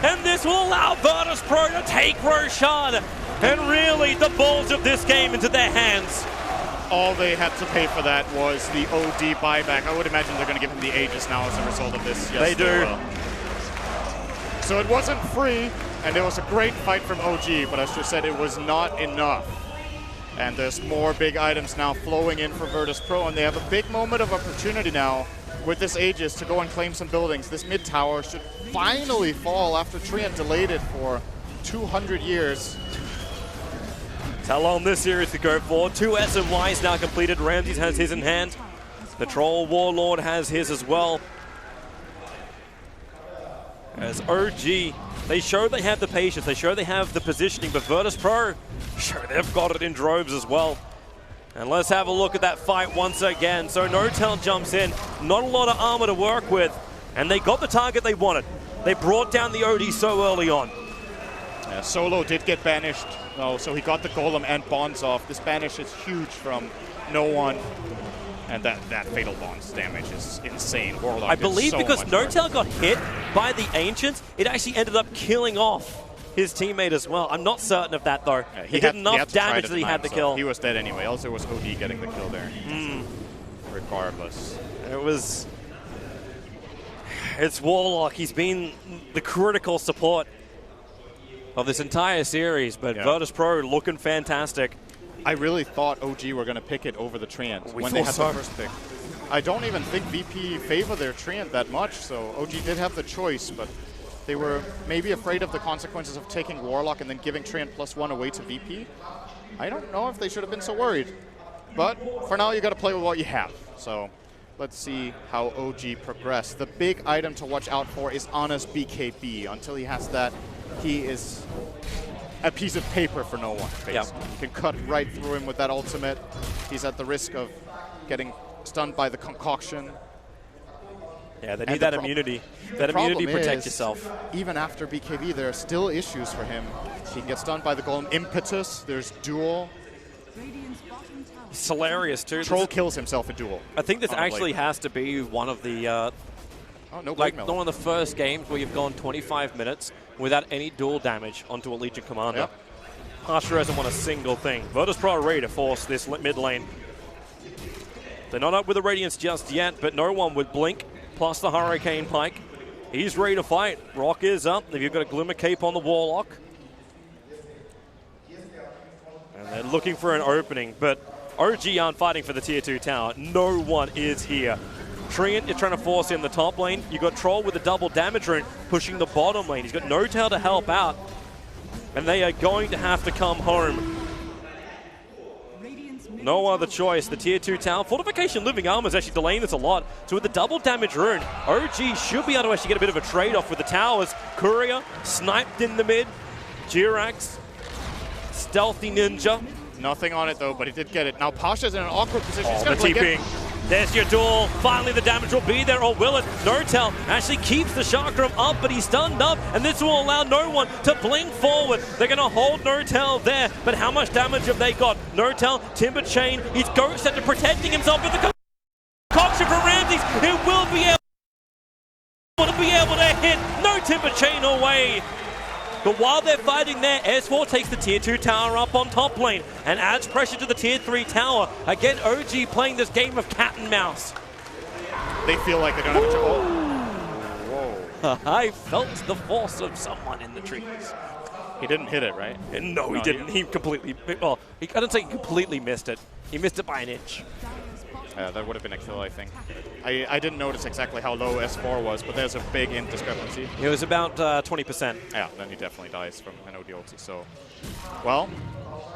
and this will allow Virtus Pro to take Roshan and really the balls of this game into their hands. All they had to pay for that was the OD buyback. I would imagine they're going to give him the Aegis now as a result of this. Yes, they do. So it wasn't free, and it was a great fight from OG, but as you said, it was not enough. And there's more big items now flowing in for Virtus Pro, and they have a big moment of opportunity now with this Aegis to go and claim some buildings. This mid tower should finally fall after Treant delayed it for 200 years. How long this series could go for. 2 SMYs now completed. Ramses has his in hand. The Troll Warlord has his as well. As OG, they show they have the patience, they show they have the positioning, but Virtus Pro, show they've got it in droves as well. And let's have a look at that fight once again. So Notel jumps in, not a lot of armor to work with, and they got the target they wanted. They brought down the OD so early on. Yeah, Solo did get banished, so he got the Golem and Bonds off. This banish is huge from no one. And that Fatal Bonds damage is insane. Warlock I believe so because Notel got hit by the Ancients, it actually ended up killing off his teammate as well. I'm not certain of that though. Yeah, he did enough damage that he had to kill. He was dead anyway. Also, it was OD getting the kill there. Regardless. It's Warlock. He's been the critical support of this entire series, but Virtus Pro looking fantastic. I really thought OG were going to pick it over the Treant We when they had thought the first pick. I don't even think VP favor their Treant that much, so OG did have the choice, but they were maybe afraid of the consequences of taking Warlock and then giving Treant +1 away to VP. I don't know if they should have been so worried, but for now you got to play with what you have. So let's see how OG progress. The big item to watch out for is Ana's BKB. Until he has that, he is a piece of paper for no one, basically. Yep. You can cut right through him with that ultimate. He's at the risk of getting stunned by the concoction. Yeah, they need that immunity. That immunity protect yourself. Even after BKB, there are still issues for him. He can get stunned by the Golem Impetus. There's Duel. It's hilarious too. Troll kills himself in Duel. I think this actually has to be one of the one of the first games where you've gone 25 minutes without any dual damage onto a Legion commander. Yep. Pasha hasn't won a single thing. Virtus Pro are ready to force this mid lane. They're not up with the Radiance just yet, but no one would blink, plus the Hurricane Pike. He's ready to fight. Rock is up. You've got a Glimmer Cape on the Warlock. And they're looking for an opening, but OG aren't fighting for the Tier 2 tower. No one is here. Treant, you're trying to force in the top lane. You've got Troll with a double damage rune pushing the bottom lane. He's got no tail to help out. And they are going to have to come home. No other choice. The Tier 2 tower. Fortification Living Armor is actually delaying this a lot. So with the double damage rune, OG should be able to actually get a bit of a trade-off with the towers. Courier sniped in the mid. Jirax, Stealthy Ninja. Nothing on it though, but he did get it. Now Pasha's in an awkward position. He's The gonna play TPing. There's your duel. Finally, the damage will be there, or will it? Notel actually keeps the Chakram up, but he's stunned up, and this will allow no one to blink forward. They're going to hold Notel there, but how much damage have they got? Notel, Timber Chain, he's Ghost after protecting himself with the concoction from Ramses. It will be able to hit. No Timber Chain away. But while they're fighting there, S4 takes the Tier 2 tower up on top lane and adds pressure to the Tier 3 tower. Again, OG playing this game of cat and mouse. They feel like they don't have a choice. Whoa. I felt the force of someone in the trees. He didn't hit it, right? No, he didn't. He completely, well, I don't say he completely missed it. He missed it by an inch. Yeah, that would have been a kill, I think. I didn't notice exactly how low S4 was, but there's a big int discrepancy. It was about 20%. Yeah, then he definitely dies from an OD ulti. So, well,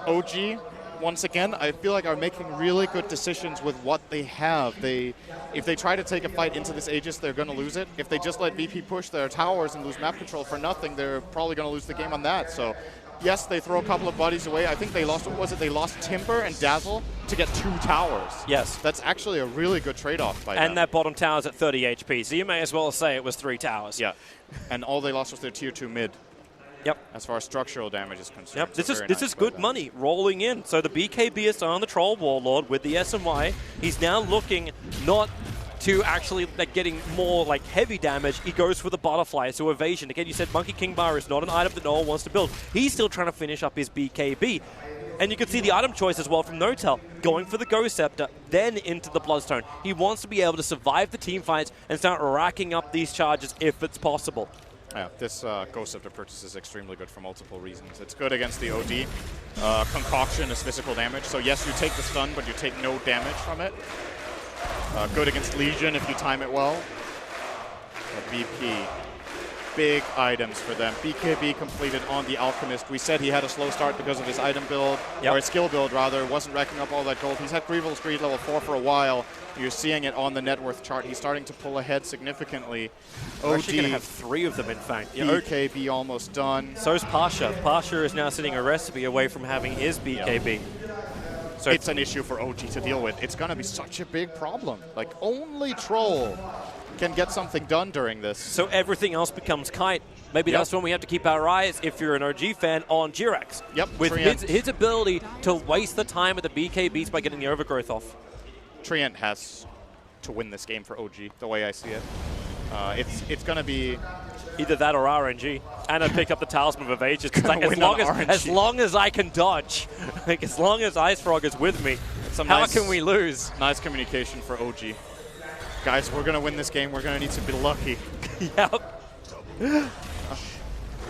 OG, once again, I feel like are making really good decisions with what they have. If they try to take a fight into this Aegis, they're going to lose it. If they just let VP push their towers and lose map control for nothing, they're probably going to lose the game on that. So, yes, they throw a couple of bodies away. I think they lost, what was it? They lost Timber and Dazzle to get 2 towers. Yes. That's actually a really good trade-off by them. And that bottom tower's at 30 HP, so you may as well say it was 3 towers. Yeah. And all they lost was their Tier 2 mid. Yep. As far as structural damage is concerned. Yep. So This is good money rolling in. So the BKB is on the Troll Warlord with the SMY. He's now looking not to actually getting more heavy damage. He goes for the butterfly, so evasion. Again, you said Monkey King Bar is not an item that no one wants to build. He's still trying to finish up his BKB. And you can see the item choice as well from Notel, going for the Ghost Scepter, then into the Bloodstone. He wants to be able to survive the team fights and start racking up these charges if it's possible. Yeah, this Ghost Scepter purchase is extremely good for multiple reasons. It's good against the OD. Concoction is physical damage, so yes, you take the stun, but you take no damage from it. Good against Legion if you time it well. VP big items for them. BKB completed on the Alchemist. We said he had a slow start because of his item build, or his skill build rather, wasn't racking up all that gold. He's had Grieval's Greed level 4 for a while. You're seeing it on the net worth chart. He's starting to pull ahead significantly. We're actually going to have 3 of them, in fact. BKB almost done. So's Pasha. Pasha is now sitting a recipe away from having his BKB. So it's an issue for OG to deal with. It's going to be such a big problem. Like, only Troll can get something done during this. So everything else becomes kite. Maybe that's when we have to keep our eyes, if you're an OG fan, on Jirax. With his ability to waste the time at the BKBs by getting the overgrowth off. Trient has to win this game for OG, the way I see it. It's going to be... Either that or RNG. And I picked up the Talisman of Ages. Like, as long as I can dodge, like, as long as Ice Frog is with me, how can we lose? Nice communication for OG. Guys, we're going to win this game. We're going to need to be lucky. Yep.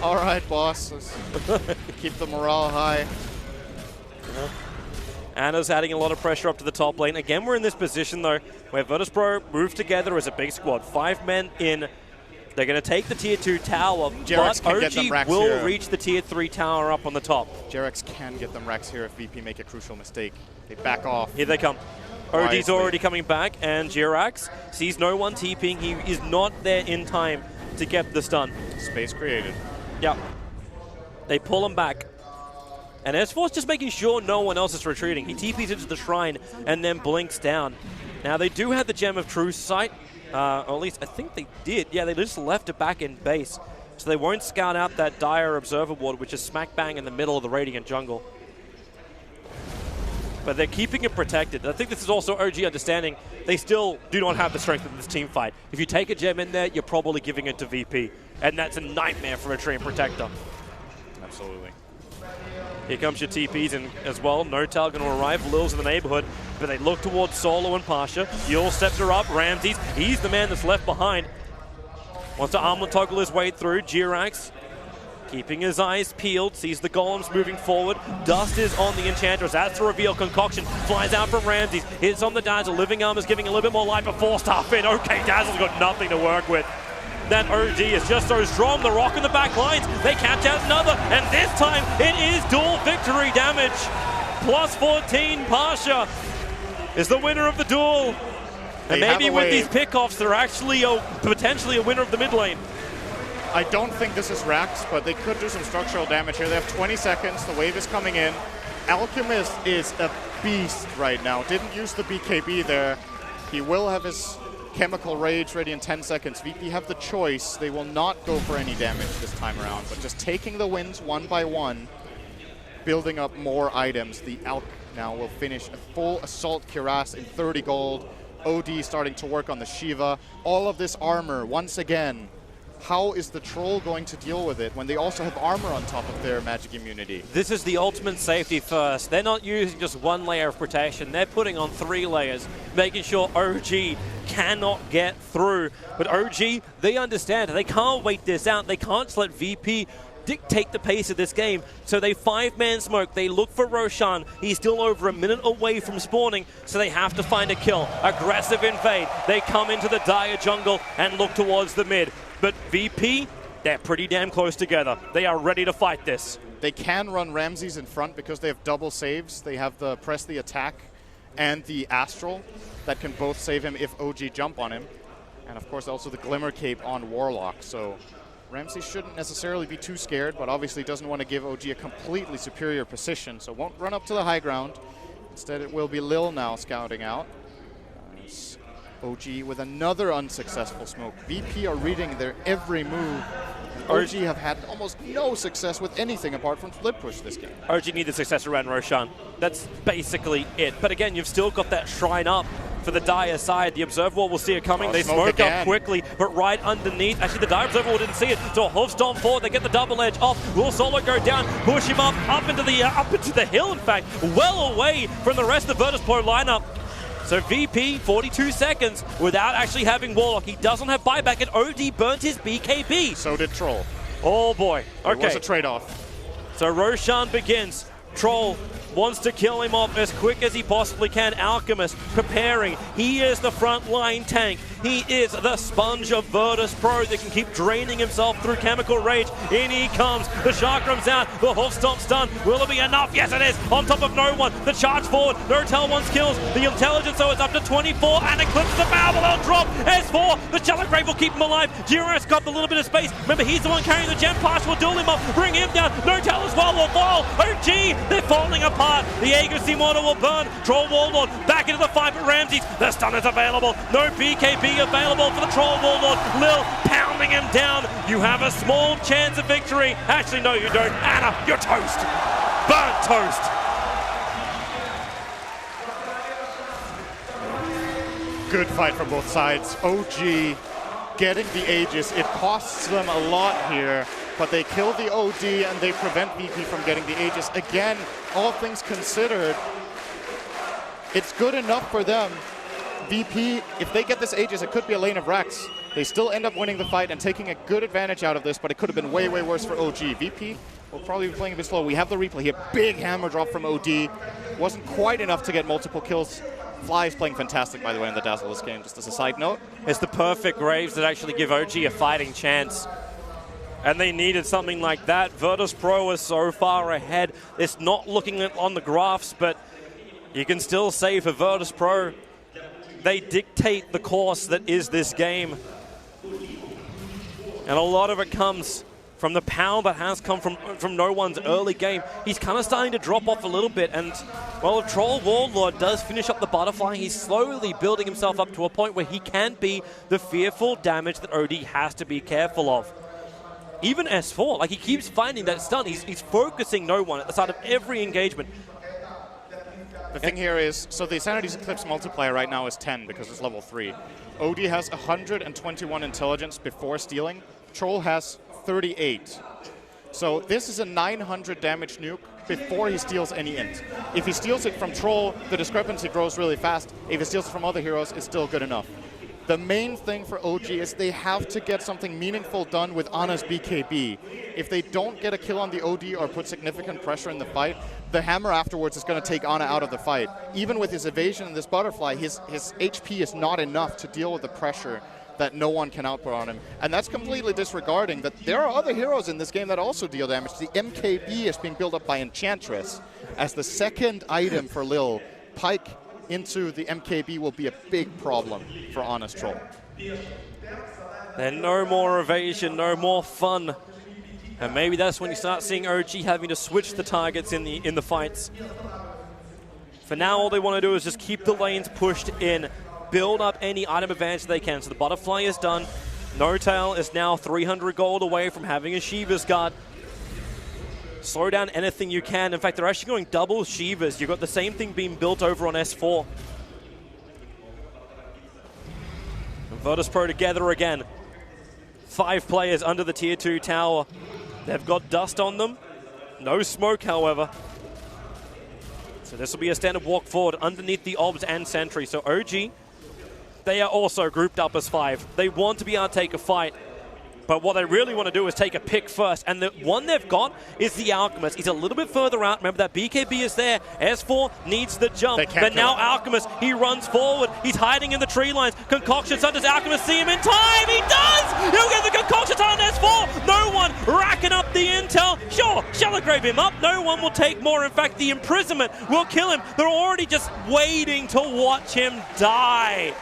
All right, boss. Let's keep the morale high. Anna's adding a lot of pressure up to the top lane. Again, we're in this position, though, where Virtus.pro move together as a big squad. 5 men in. They're going to take the tier 2 tower, Jerax but OG will reach the tier 3 tower up on the top. Jerax can get them racks here if VP make a crucial mistake. They back off. Here they come. OG's already coming back, and Jerax sees no one TPing. He is not there in time to get the stun. Space created. Yep. They pull him back. And S4's just making sure no one else is retreating. He TPs into the shrine and then blinks down. Now, they do have the Gem of True Sight. Or at least I think they did. Yeah, they just left it back in base. So they won't scout out that dire Observer Ward, which is smack bang in the middle of the Radiant jungle. But they're keeping it protected. I think this is also OG understanding they still do not have the strength in this team fight. If you take a gem in there, you're probably giving it to VP. And that's a nightmare for a Treant Protector. Absolutely. Here comes your TPs in as well. No-Tal going to arrive. Lil's in the neighborhood, but they look towards Solo and Pasha. Yul steps her up. Ramses, he's the man that's left behind. Wants to armlet toggle his way through. Jirax keeping his eyes peeled, sees the golems moving forward. Dust is on the Enchantress. That's the reveal. Concoction flies out from Ramses. Hits on the Dazzle. Living Armor's giving a little bit more life, but 4-star Fin. Okay, Dazzle's got nothing to work with. That OG is just so strong. The rock in the back lines. They catch out another, and this time it is dual victory damage. Plus 14, Pasha is the winner of the duel. And maybe with these pickoffs, they're actually potentially a winner of the mid lane. I don't think this is Rax, but they could do some structural damage here. They have 20 seconds. The wave is coming in. Alchemist is a beast right now. Didn't use the BKB there. He will have his Chemical Rage ready in 10 seconds. VP have the choice. They will not go for any damage this time around, but just taking the wins one by one, building up more items. The Alch now will finish a full Assault Cuirass in 30 gold. OD starting to work on the Shiva. All of this armor, once again. How is the Troll going to deal with it when they also have armor on top of their magic immunity? This is the ultimate safety first. They're not using just one layer of protection. They're putting on 3 layers, making sure OG cannot get through. But OG, they understand. They can't wait this out. They can't just let VP dictate the pace of this game. So they 5-man smoke. They look for Roshan. He's still over a minute away from spawning, so they have to find a kill. Aggressive invade. They come into the dire jungle and look towards the mid. But VP, they're pretty damn close together. They are ready to fight this. They can run Ramses in front because they have double saves. They have the press the attack and the Astral that can both save him if OG jump on him. And of course also the Glimmer Cape on Warlock. So Ramses shouldn't necessarily be too scared, but obviously doesn't want to give OG a completely superior position. So won't run up to the high ground. Instead it will be Lil now scouting out. OG with another unsuccessful smoke. VP are reading their every move. OG have had almost no success with anything apart from split push this game. OG needed success around Roshan. That's basically it. But again, you've still got that shrine up for the Dire side. The Observer Wall will see it coming. They smoke up quickly, but right underneath. Actually, the Dire Observer Wall didn't see it. So a hoof stomp forward. They get the double edge off. Will Solo go down, push him up into the hill, in fact, well away from the rest of the Virtus.pro lineup. So VP, 42 seconds without actually having Warlock. He doesn't have buyback, and OD burnt his BKB. So did Troll. Oh boy. Okay. It was a trade-off. So Roshan begins. Troll wants to kill him off as quick as he possibly can. Alchemist preparing. He is the front line tank. He is the sponge of Virtus Pro that can keep draining himself through Chemical Rage. In he comes. The Chakrams out. The hoof stomp's done. Will it be enough? Yes, it is. On top of no one. The charge forward. N0tail wants kills. The intelligence, though, is up to 24 and eclipses the power. They'll drop. S4. The Telegrave will keep him alive. Jirox got a little bit of space. Remember, he's the one carrying the gem pass. Will duel him up. Bring him down. N0tail as well will fall. OG, they're falling apart. The Aegis Immortal will burn. Troll Warlord back into the fight, but Ramses, the stun is available. No BKB available for the Troll Warlord. Lil pounding him down. You have a small chance of victory. Actually, no, you don't. Anna, you're toast. Burnt toast. Good fight from both sides. OG getting the Aegis. It costs them a lot here, but they kill the OD and they prevent VP from getting the Aegis. Again, all things considered, it's good enough for them. VP, if they get this Aegis, it could be a lane of Rex. They still end up winning the fight and taking a good advantage out of this, but it could have been way, way worse for OG. VP will probably be playing a bit slow. We have the replay here. Big hammer drop from OD. Wasn't quite enough to get multiple kills. Fly is playing fantastic, by the way, in the Dazzle this game, just as a side note. It's the perfect Graves that actually give OG a fighting chance. And they needed something like that. Virtus Pro is so far ahead. It's not looking on the graphs, but you can still say for Virtus Pro, they dictate the course that is this game. And a lot of it comes from the power that has come from no one's early game. He's kind of starting to drop off a little bit, and well, if Troll Warlord does finish up the butterfly, he's slowly building himself up to a point where he can be the fearful damage that OD has to be careful of. Even S4, like he keeps finding that stun. He's focusing no one at the start of every engagement. The thing here is, so the Sanity's Eclipse multiplier right now is 10 because it's level 3. OD has 121 intelligence before stealing. Troll has 38. So this is a 900 damage nuke before he steals any int. If he steals it from Troll, the discrepancy grows really fast. If he steals it from other heroes, it's still good enough. The main thing for OG is they have to get something meaningful done with Ana's BKB. If they don't get a kill on the OD or put significant pressure in the fight, the hammer afterwards is going to take Ana out of the fight. Even with his evasion and this butterfly, his HP is not enough to deal with the pressure that no one can output on him. And that's completely disregarding that there are other heroes in this game that also deal damage. The MKB is being built up by Enchantress as the second item for Lil. Pike into the MKB will be a big problem for Honest Troll. Then no more evasion, no more fun. And maybe that's when you start seeing OG having to switch the targets in the fights. For now, all they want to do is just keep the lanes pushed in, build up any item advantage they can. So the butterfly is done. N0tail is now 300 gold away from having a Shiva's guard. Slow down anything you can. In fact, they're actually going double Shivas. You've got the same thing being built over on S4. And Virtus Pro together again. 5 players under the tier 2 tower. They've got dust on them. No smoke, however. So this will be a standard walk forward underneath the obs and sentry. So OG, they are also grouped up as 5. They want to be able to take a fight. But what they really want to do is take a pick first. And the one they've got is the Alchemist. He's a little bit further out. Remember that BKB is there. S4 needs the jump. But now Alchemist, he runs forward. He's hiding in the tree lines. Concoction Sun, does Alchemist see him in time? He does! He'll get the Concoction Sun on S4. No one racking up the intel. Sure, shall grave him up. No one will take more. In fact, the imprisonment will kill him. They're already just waiting to watch him die.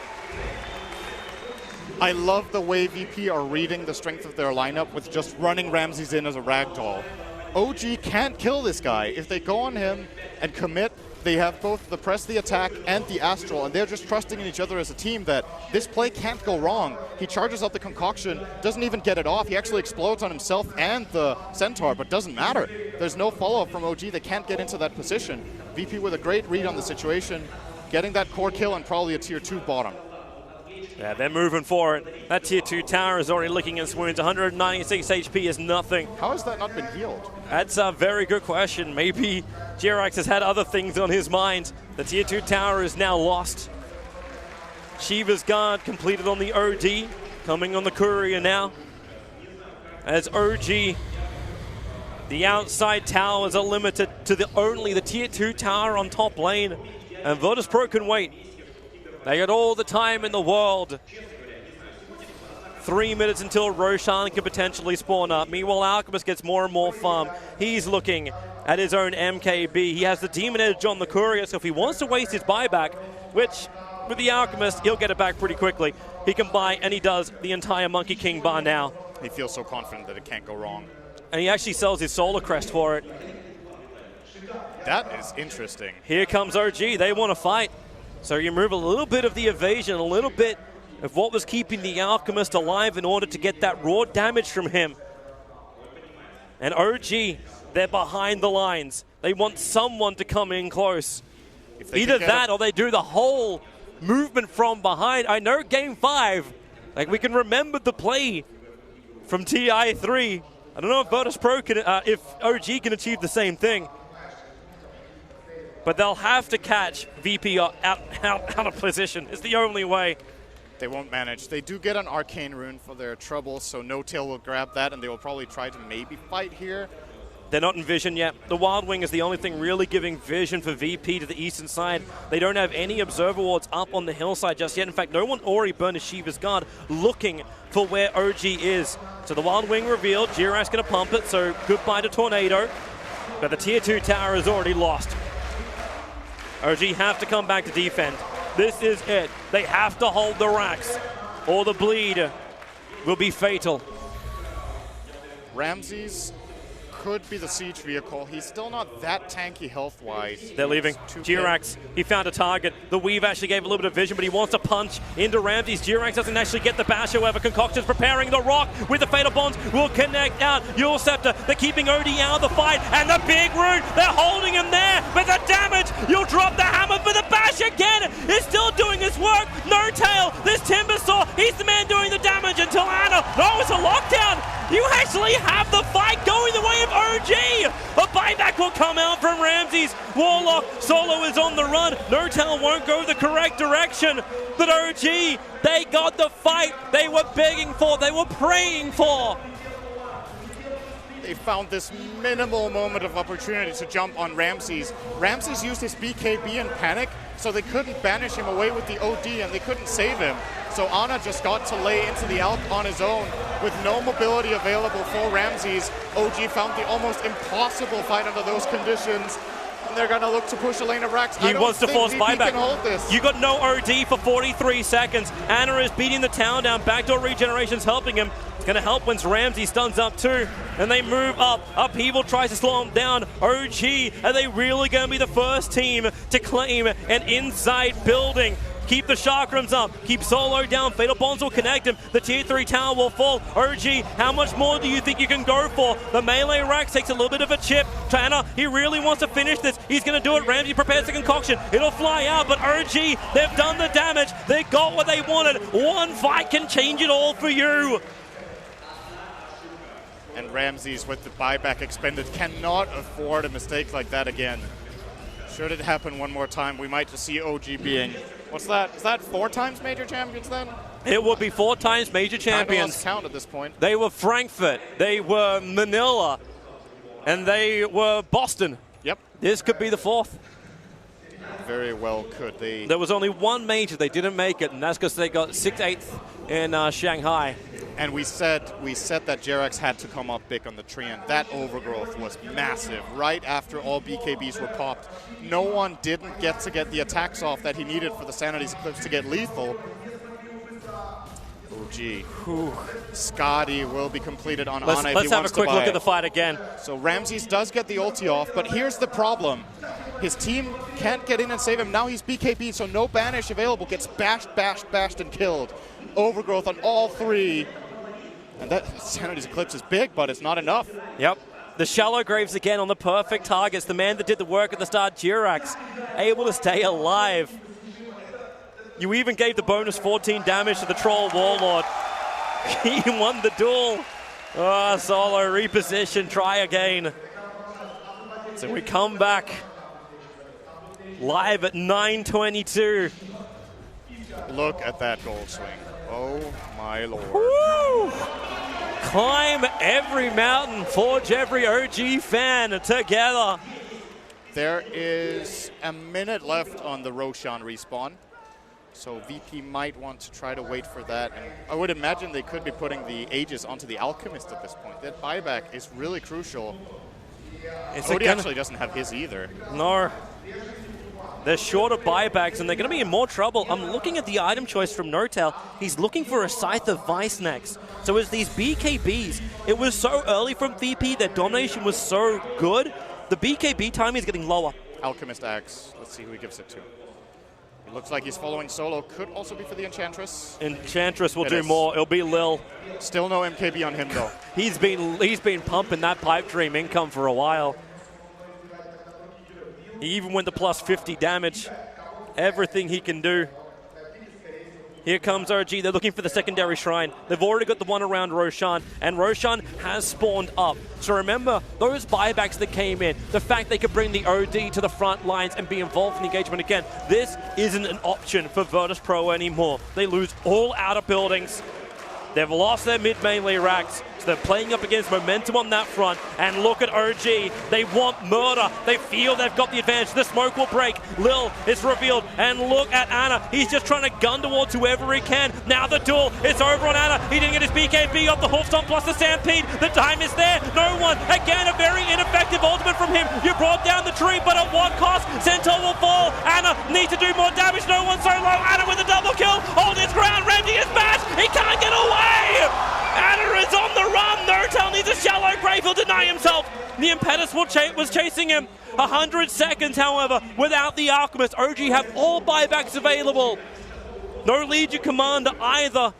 I love the way VP are reading the strength of their lineup with just running Ramses in as a ragdoll. OG can't kill this guy. If they go on him and commit, they have both the press the attack and the astral, and they're just trusting in each other as a team that this play can't go wrong. He charges out the concoction, doesn't even get it off. He actually explodes on himself and the centaur, but doesn't matter. There's no follow-up from OG. They can't get into that position. VP with a great read on the situation, getting that core kill and probably a tier 2 bottom. Yeah, they're moving for it. That tier 2 tower is already licking its wounds. 196 HP is nothing. How has that not been healed? That's a very good question. Maybe Jirox has had other things on his mind. The tier 2 tower is now lost. Shiva's guard completed on the OD. Coming on the courier now. As OG, the outside towers are limited to only the tier 2 tower on top lane. And Virtus Pro can wait. They got all the time in the world 3 minutes until Roshan can potentially spawn up. Meanwhile, Alchemist gets more and more farm. He's looking at his own MKB. He has the Demon Edge on the Courier, so if he wants to waste his buyback, which with the Alchemist, he'll get it back pretty quickly. He can buy, and he does, the entire Monkey King bar now. He feels so confident that it can't go wrong. And he actually sells his Solar Crest for it. That is interesting. Here comes OG. They want to fight. So you remove a little bit of the evasion, a little bit of what was keeping the Alchemist alive in order to get that raw damage from him. And OG, they're behind the lines. They want someone to come in close. Either that or they do the whole movement from behind. I know Game 5, like we can remember the play from TI3. I don't know if Virtus Pro can, if OG can achieve the same thing. But they'll have to catch VP out of position. It's the only way. They won't manage. They do get an Arcane Rune for their trouble, so No Tail will grab that, and they will probably try to maybe fight here. They're not in vision yet. The Wild Wing is the only thing really giving vision for VP to the eastern side. They don't have any Observer Wards up on the hillside just yet. In fact, no one already burned a Shiva's Guard looking for where OG is. So the Wild Wing revealed. Jirak's going to pump it, so goodbye to Tornado. But the Tier 2 tower is already lost. OG have to come back to defend. This is it. They have to hold the racks, or the bleed will be fatal. Ramses could be the siege vehicle. He's still not that tanky health-wise. They're leaving. Jirax, he found a target. The Weave actually gave a little bit of vision, but he wants to punch into Ramses. Jirax doesn't actually get the bash, however. Concoction's preparing the rock with the Fatal Bonds. Will connect out. Yule Scepter, they're keeping OD out of the fight. And the big rune, they're holding him there. But the damage, you'll drop the hammer, but the bash again is still doing his work. No Tail, this Timbersaw, he's the man doing the damage until Anna. No, it's a lockdown. You actually have the fight going the way of OG. A buyback will come out from Ramses. Warlock solo is on the run. No Tail won't go the correct direction. But OG, they got the fight they were begging for, they were praying for. They found this minimal moment of opportunity to jump on Ramses. Ramses used his BKB in panic, so they couldn't banish him away with the OD and they couldn't save him. So Ana just got to lay into the Alp on his own with no mobility available for Ramses. OG found the almost impossible fight under those conditions. And they're going to look to push a lane of racks. He wants to force buyback. Can hold this. You got no OD for 43 seconds. Ana is beating the town down. Backdoor regeneration's helping him. It's going to help once Ramsey stuns up too. And they move up. Upheaval tries to slow him down. OG, are they really going to be the first team to claim an inside building? Keep the chakrams up. Keep Solo down. Fatal Bonds will connect him. The Tier 3 tower will fall. OG, how much more do you think you can go for? The melee rack takes a little bit of a chip. China, he really wants to finish this. He's going to do it. Ramsey prepares the concoction. It'll fly out, but OG, they've done the damage. They got what they wanted. One fight can change it all for you. And Ramses, with the buyback expended, cannot afford a mistake like that again. Should it happen one more time, we might just see OG being, what's that? Is that 4 times major champions then? It would be 4 times major champions. Lost count at this point. They were Frankfurt, they were Manila, and they were Boston. Yep. This could be the 4th. Very well could. There was only one major they didn't make it, and that's because they got 6th, 8th in Shanghai. And we said that Jerax had to come up big on the tree, and that overgrowth was massive. Right after all BKBs were popped, no one didn't get the attacks off that he needed for the Sanity's Eclipse to get lethal. Oh, gee. Scotty will be completed on Ana. Let's have a quick look at the fight again. So Ramses does get the ulti off, but here's the problem. His team can't get in and save him. Now he's BKB, so no banish available. Gets bashed, bashed, bashed, and killed. Overgrowth on all 3. And that Sanity's Eclipse is big, but it's not enough. Yep. The Shallow Graves again on the perfect targets. The man that did the work at the start, Jirax, able to stay alive. You even gave the bonus 14 damage to the Troll Warlord. He won the duel. Oh, Solo, reposition, try again. So we come back live at 9:22. Look at that gold swing. Oh, my Lord. Woo! Climb every mountain, forge every OG fan together. There is a minute left on the Roshan respawn. So VP might want to try to wait for that. And I would imagine they could be putting the Aegis onto the Alchemist at this point. That buyback is really crucial. Odie actually doesn't have his either. No. They're short of buybacks, and they're going to be in more trouble. I'm looking at the item choice from Nortel. He's looking for a Scythe of Vice next. So it's these BKBs. It was so early from VP. Their domination was so good. The BKB time is getting lower. Alchemist Axe. Let's see who he gives it to. It looks like he's following solo. Could also be for the Enchantress. Enchantress will do more. It'll be Lil. Still no MKB on him, though. He's been pumping that pipe dream income for a while. He even went to plus 50 damage. Everything he can do. Here comes OG. They're looking for the secondary shrine. They've already got the one around Roshan, and Roshan has spawned up. So remember, those buybacks that came in, the fact they could bring the OD to the front lines and be involved in the engagement again, this isn't an option for Virtus Pro anymore. They lose all outer buildings. They've lost their mid melee racks, so they're playing up against momentum on that front. And look at OG. They want murder. They feel they've got the advantage. The smoke will break. Lil is revealed. And look at Ana. He's just trying to gun towards whoever he can. Now the duel. It's over on Ana. He didn't get his BKB off the Hoofstomp plus the Stampede. The time is there. No one. Again, a very ineffective ultimate from him. You brought down the tree, but at what cost? Centaur will fall. Ana needs to do more damage. No one so low. Ana with a double kill. Hold his ground. Ramsey is bashed. He can't get away. Ana is on the run. Nortel needs a shallow grave. He'll deny himself. The Impetus was chasing him. 100 seconds, however, without the Alchemist. OG have all buybacks available. No Legion Commander either.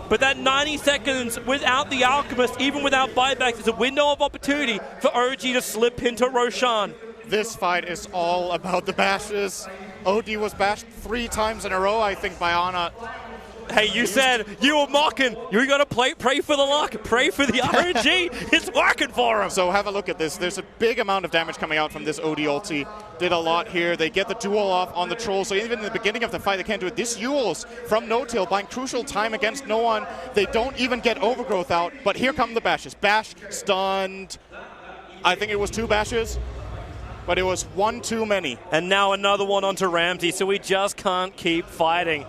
But that 90 seconds without the Alchemist, even without buybacks, is a window of opportunity for OG to slip into Roshan. This fight is all about the bashes. OD was bashed 3 times in a row, I think, by Ana. Hey, you said you were mocking. You got to pray for the luck. Pray for the RNG. It's working for him. So have a look at this. There's a big amount of damage coming out from this OD ulti. Did a lot here. They get the duel off on the troll. So even in the beginning of the fight, they can't do it. This Yules from No-Tail buying crucial time against no one. They don't even get Overgrowth out. But here come the bashes. Bash stunned. I think it was 2 bashes. But it was 1 too many. And now another one onto Ramsey. So we just can't keep fighting.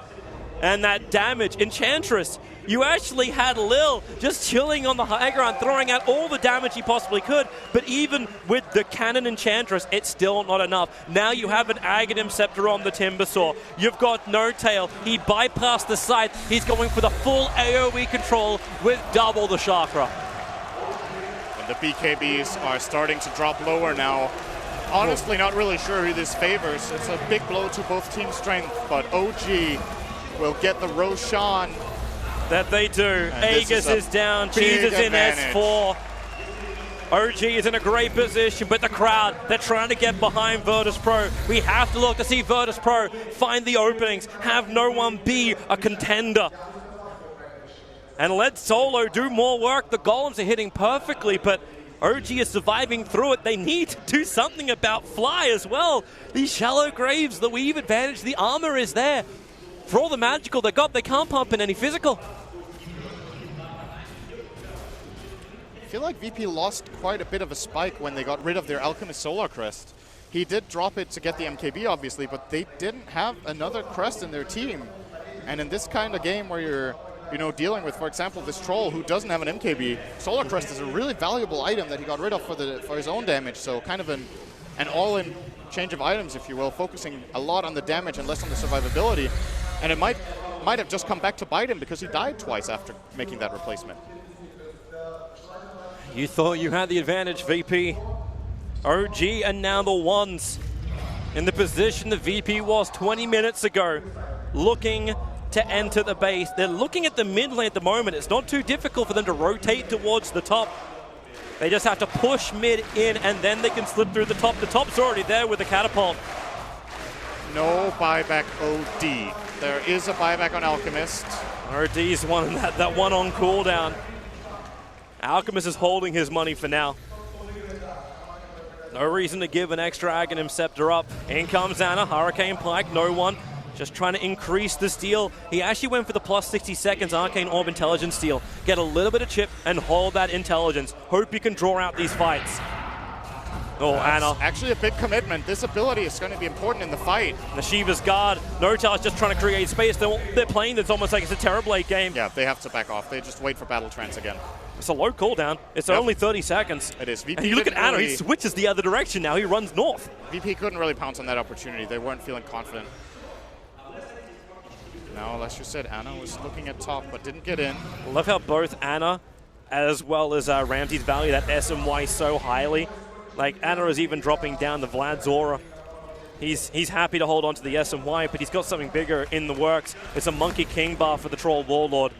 And that damage, Enchantress, you actually had Lil just chilling on the high ground, throwing out all the damage he possibly could. But even with the Cannon Enchantress, it's still not enough. Now you have an Aghanim Scepter on the Timbersaw. You've got No-Tail. He bypassed the Scythe. He's going for the full AoE control with double the chakra. And the BKBs are starting to drop lower now. Honestly, not really sure who this favors. It's a big blow to both team strength, but OG will get the Roshan. That they do. Aegis is down. Jesus in S4. OG is in a great position, but the crowd, they're trying to get behind Virtus Pro. We have to look to see Virtus Pro find the openings, have no one be a contender. And let Solo do more work. The golems are hitting perfectly, but OG is surviving through it. They need to do something about Fly as well. These shallow graves, the weave advantage, the armor is there. For all the magical they got, they can't pump in any physical. I feel like VP lost quite a bit of a spike when they got rid of their Alchemist Solar Crest. He did drop it to get the MKB, obviously, but they didn't have another crest in their team. And in this kind of game where you're dealing with, for example, this Troll who doesn't have an MKB, Solar Crest is a really valuable item that he got rid of for his own damage. So kind of an all-in change of items, if you will, focusing a lot on the damage and less on the survivability. And it might have just come back to bite him because he died twice after making that replacement. You thought you had the advantage, VP. OG and now the ones in the position the VP was 20 minutes ago, looking to enter the base. They're looking at the mid lane at the moment. It's not too difficult for them to rotate towards the top. They just have to push mid in, and then they can slip through the top. The top's already there with the catapult. No buyback OD. There is a buyback on Alchemist. OD's one that one on cooldown. Alchemist is holding his money for now. No reason to give an extra Aghanim Scepter up. In comes Ana, Hurricane Pike, no one. Just trying to increase the steal. He actually went for the plus 60 seconds Arcane Orb Intelligence steal. Get a little bit of chip and hold that intelligence. Hope you can draw out these fights. Oh, That's Ana. actually a big commitment. This ability is going to be important in the fight. Nashiva's guard. N0tail's just trying to create space. They're playing this almost like it's a terrible late game. Yeah, they have to back off. They just wait for battle trance again. It's a low cooldown. It's Yep. only 30 seconds. It is. VP And you look at didn't Ana, really- he switches the other direction now. He runs north. VP couldn't really pounce on that opportunity. They weren't feeling confident. Now, as you said, Ana was looking at top, but didn't get in. Love how both Ana as well as Ramsey's value that S and Y so highly. Like, Ana is even dropping down the Vlad's aura. He's happy to hold on to the S and Y, but he's got something bigger in the works. It's a Monkey King bar for the Troll Warlord.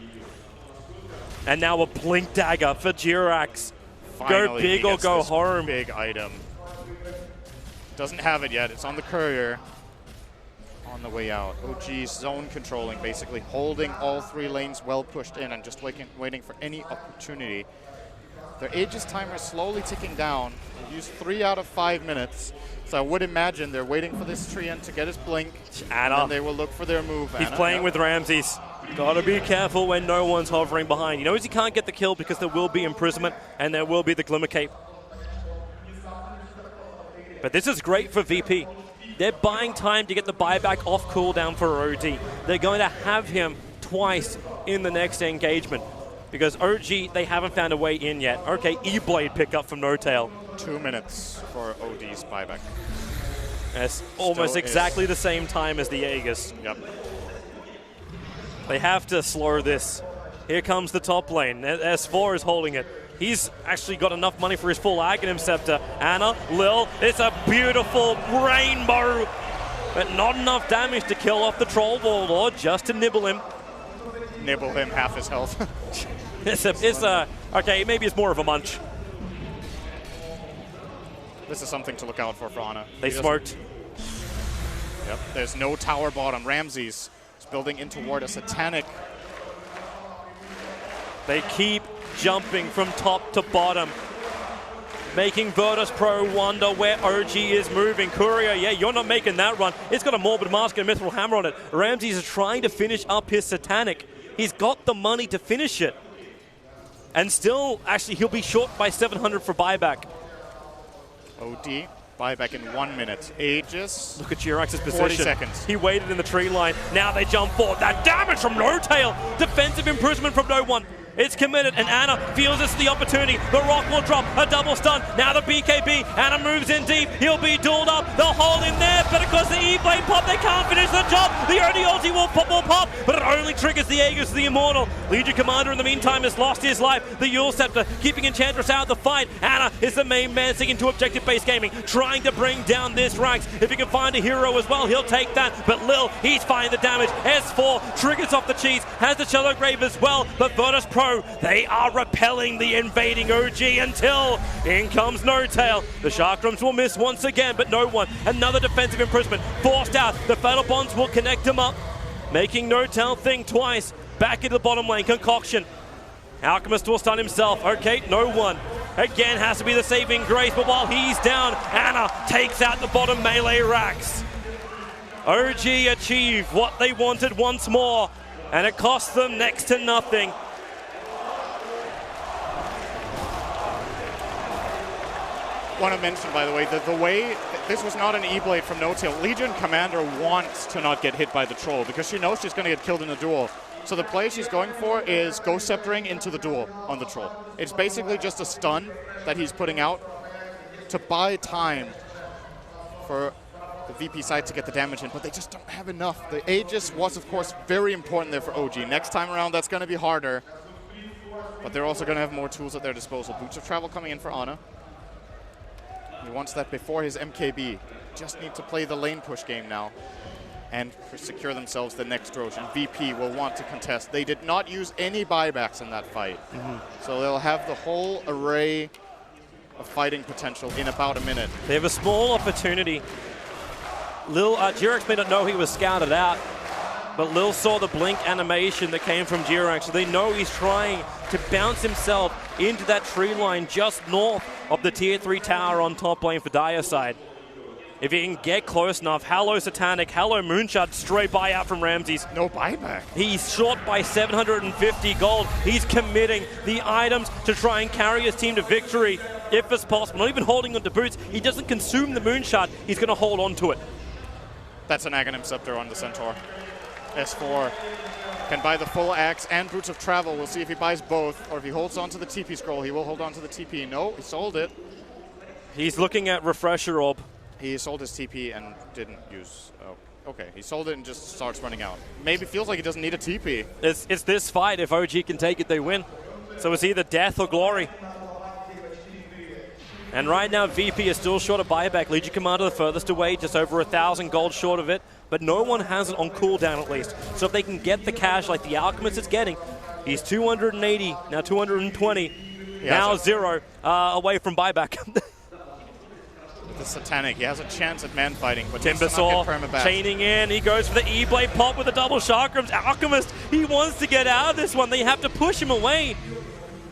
And now a Blink Dagger for Jirax. Finally, go he big or gets go this home. Big item. Doesn't have it yet. It's on the courier. On the way out. OG zone controlling, basically holding all 3 lanes well pushed in and just waiting for any opportunity. Their Aegis timer is slowly ticking down. They used 3 out of 5 minutes. So I would imagine they're waiting for this Treant to get his blink. Ana. And they will look for their move. He's Ana, playing yep. with Ramses. Gotta be careful when no one's hovering behind. He knows he can't get the kill because there will be imprisonment and there will be the Glimmer Cape. But this is great for VP. They're buying time to get the buyback off cooldown for OD. They're going to have him twice in the next engagement because OG, they haven't found a way in yet. Okay, E-Blade pickup from N0tail. 2 minutes for OD's buyback. That's almost Still exactly the same time as the Aegis. Yep. They have to slow this. Here comes the top lane. S4 is holding it. He's actually got enough money for his full Aghanim Scepter. Ana, Lil, it's a beautiful rainbow. But not enough damage to kill off the Troll Warlord, just to nibble him. Nibble him half his health. Okay, maybe it's more of a munch. This is something to look out for Ana. They smoked. Yep, there's no tower bottom. Ramses is building in toward a Satanic. They keep jumping from top to bottom, making Virtus Pro wonder where OG is moving. Courier, yeah, you're not making that run. It's got a Morbid Mask and a Mithril Hammer on it. Ramses is trying to finish up his Satanic. He's got the money to finish it. And still, actually, he'll be short by 700 for buyback. OD, buyback in 1 minute. Aegis. Look at Jirax's position. 40 seconds. He waited in the tree line. Now they jump forward. That damage from N0tail. Defensive imprisonment from no one. It's committed, and Ana feels it's the opportunity. The rock will drop, a double stun. Now the BKB, Ana moves in deep. He'll be dueled up. They'll hold him there, but because the E-Blade pop, they can't finish the job. The OD ulti will pop, but it only triggers the Aegis of the Immortal. Legion Commander, in the meantime, has lost his life. The Yule Scepter keeping Enchantress out of the fight. Ana is the main man sticking to objective-based gaming, trying to bring down this ranks. If he can find a hero as well, he'll take that. But Lil, he's finding the damage. S4 triggers off the cheese, has the Shallow Grave as well, but Virtus Pro, they are repelling the invading OG until in comes N0tail. The Chakrams will miss once again, but no one. Another defensive imprisonment forced out. The Fatal Bonds will connect him up, making N0tail think twice. Back into the bottom lane, Concoction. Alchemist will stun himself. Okay, no one. Again has to be the saving grace, but while he's down, Ana takes out the bottom melee racks. OG achieve what they wanted once more, and it cost them next to nothing. Want to mention, by the way, that the way this was not an E-Blade from N0tail. Legion Commander wants to not get hit by the Troll because she knows she's going to get killed in a duel. So the play she's going for is Ghost Sceptering into the duel on the Troll. It's basically just a stun that he's putting out to buy time for the VP side to get the damage in, but they just don't have enough. The Aegis was, of course, very important there for OG. Next time around, that's going to be harder, but they're also going to have more tools at their disposal. Boots of Travel coming in for Ana. He wants that before his MKB. Just need to play the lane push game now and secure themselves the next Roshan. VP will want to contest. They did not use any buybacks in that fight. So they'll have the whole array of fighting potential in about a minute. They have a small opportunity. Jirax may not know he was scouted out, but Lil saw the blink animation that came from Jirax, so they know he's trying to bounce himself into that tree line just north of the tier 3 tower on top lane for Dire side. If he can get close enough, hello Satanic, hello Moonshot, straight buyout from Ramses. No buyback. He's short by 750 gold. He's committing the items to try and carry his team to victory if it's possible. Not even holding on to boots. He doesn't consume the Moonshot. He's going to hold on to it. That's an Aghanim Scepter on the Centaur. S4 can buy the full axe and Boots of Travel. We'll see if he buys both, or if he holds on to the TP scroll. He will hold on to the TP. No, he sold it. He's looking at Refresher Orb. He sold his TP and didn't use... Oh, okay. He sold it and just starts running out. Maybe feels like he doesn't need a TP. It's this fight. If OG can take it, they win. So it's either death or glory. And right now, VP is still short of buyback. Legion Commander the furthest away, just over 1,000 gold short of it. But no one has it on cooldown at least. So if they can get the cash like the Alchemist is getting, he's 280, now 220, now 0 away from buyback. The Satanic, he has a chance at man fighting, but Timbersaw chaining in. He goes for the E-Blade pop with the double chakrams. Alchemist, he wants to get out of this one. They have to push him away.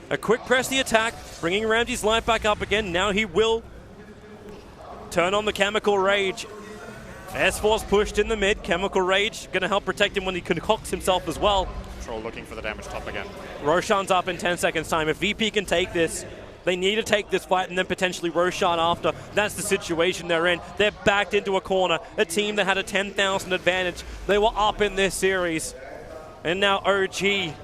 A quick press the attack, bringing Ramsey's life back up again. Now he will turn on the Chemical Rage. S4's pushed in the mid. Chemical Rage going to help protect him when he concocts himself as well. Troll looking for the damage top again. Roshan's up in 10 seconds time. If VP can take this, they need to take this fight and then potentially Roshan after. That's the situation they're in. They're backed into a corner. A team that had a 10,000 advantage. They were up in this series. And now OG.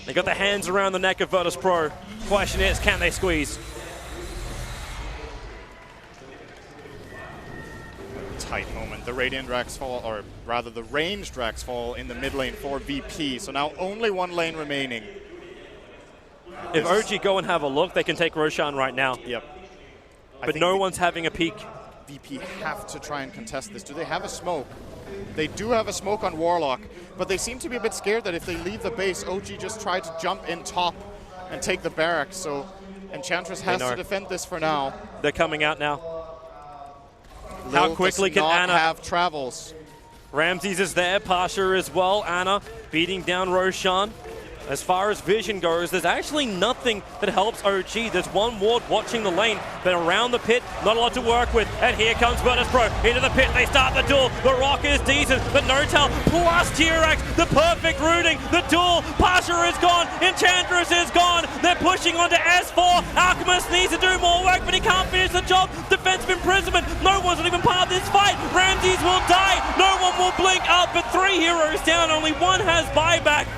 They got the hands around the neck of Virtus Pro. Question is, can they squeeze? Tight moment. The Radiant Drax fall, or rather the Ranged Drax fall in the mid lane for VP. So now only one lane remaining. If OG go and have a look, they can take Roshan right now. Yep. But no one's having a peek. VP have to try and contest this. Do they have a smoke? They do have a smoke on Warlock, but they seem to be a bit scared that if they leave the base, OG just tried to jump in top and take the barracks. So Enchantress has to defend this for now. They're coming out now. How quickly can Anna have travels? Ramses is there, Pasha as well. Anna beating down Roshan. As far as vision goes, there's actually nothing that helps OG. There's one ward watching the lane, but around the pit, not a lot to work with. And here comes Virtus Pro into the pit. They start the duel. The rock is decent, but Notel plus T-Rex, the perfect rooting. The duel. Pasha is gone. Enchantress is gone. They're pushing onto S4. Alchemist needs to do more work, but he can't finish the job. Defensive imprisonment. No one's not even part of this fight. Ramses will die. No one will blink up, but 3 heroes down. Only one has buyback.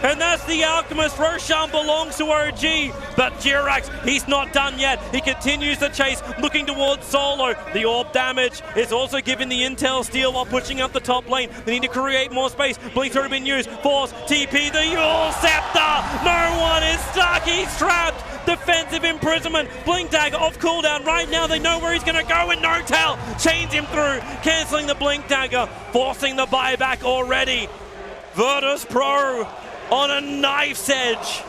And that's the Alchemist. Roshan belongs to OG. But Jirax, he's not done yet. He continues the chase, looking towards Solo. The orb damage is also giving the intel steal while pushing up the top lane. They need to create more space. Blink's already been used. Force, TP, the Yule Scepter. No one is stuck. He's trapped. Defensive imprisonment. Blink Dagger off cooldown. Right now they know where he's going to go, and Notel chains him through, cancelling the Blink Dagger, forcing the buyback already. Virtus Pro on a knife's edge.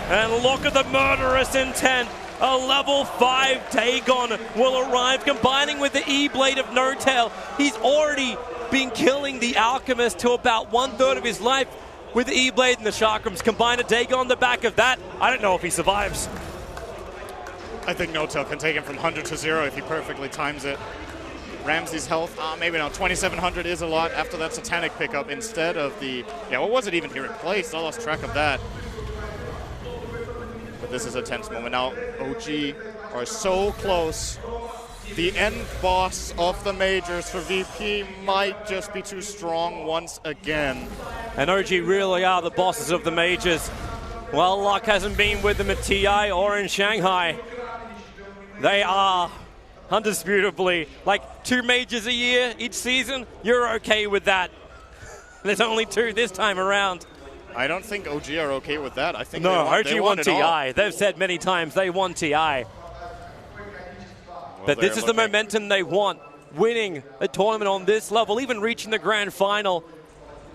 And look at the murderous intent. A level 5 Dagon will arrive, combining with the E-Blade of Notel. He's already been killing the Alchemist to about 1/3 of his life with the E-Blade and the Chakrams. Combine a Dagon on the back of that. I don't know if he survives. I think Notel can take him from 100 to 0 if he perfectly times it. Ramsey's health, maybe not. 2,700 is a lot after that Satanic pickup instead of the... Yeah, what was it even here in place? I lost track of that. But this is a tense moment. Now, OG are so close. The end boss of the majors for VP might just be too strong once again. And OG really are the bosses of the majors. Well, luck hasn't been with them at TI or in Shanghai. They are undisputably, like 2 majors a year each season, you're okay with that. There's only 2 this time around. I don't think OG are okay with that. I think no, they OG won TI. They've said many times they won TI. Well, but this is the momentum they want. Winning a tournament on this level, even reaching the grand final,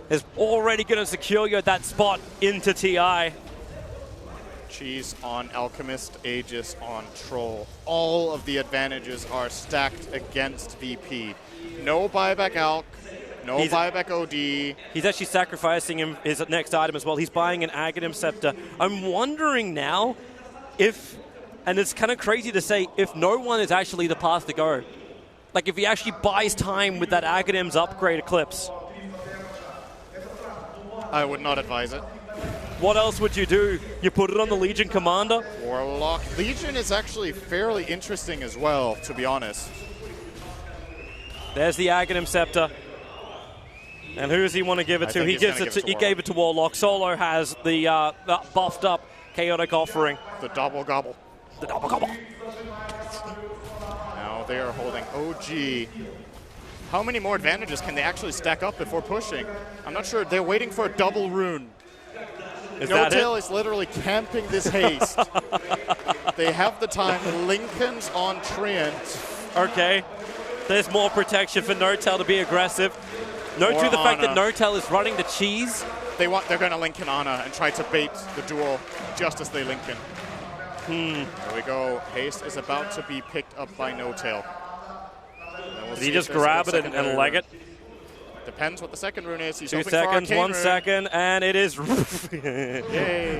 is already going to secure you that spot into TI. Cheese on Alchemist, Aegis on Troll. All of the advantages are stacked against VP. No buyback Alch, no buyback OD. He's actually sacrificing his next item as well. He's buying an Aghanim Scepter. I'm wondering now if And it's kind of crazy to say if no one is actually the path to go. Like if he actually buys time with that Aghanims upgrade Eclipse. I would not advise it. What else would you do? You put it on the Legion Commander? Warlock. Legion is actually fairly interesting as well, to be honest. There's the Aghanim Scepter. And who does he want to give it to? He gave it to Warlock. Solo has the buffed up Chaotic Offering. The double gobble. The double gobble. Now they are holding OG. How many more advantages can they actually stack up before pushing? I'm not sure. They're waiting for a double rune. No-Tail is literally camping this haste. They have the time. Lincoln's on Treant. Okay. There's more protection for No-Tail to be aggressive. Note to the fact that No-Tail is running the cheese. They're going to Lincoln Ana and try to bait the duel just as they Lincoln. There we go. Haste is about to be picked up by No-Tail. Did he just grab it and leg it? Depends what the second rune is. He's 2 seconds, 1 rune. second, and it is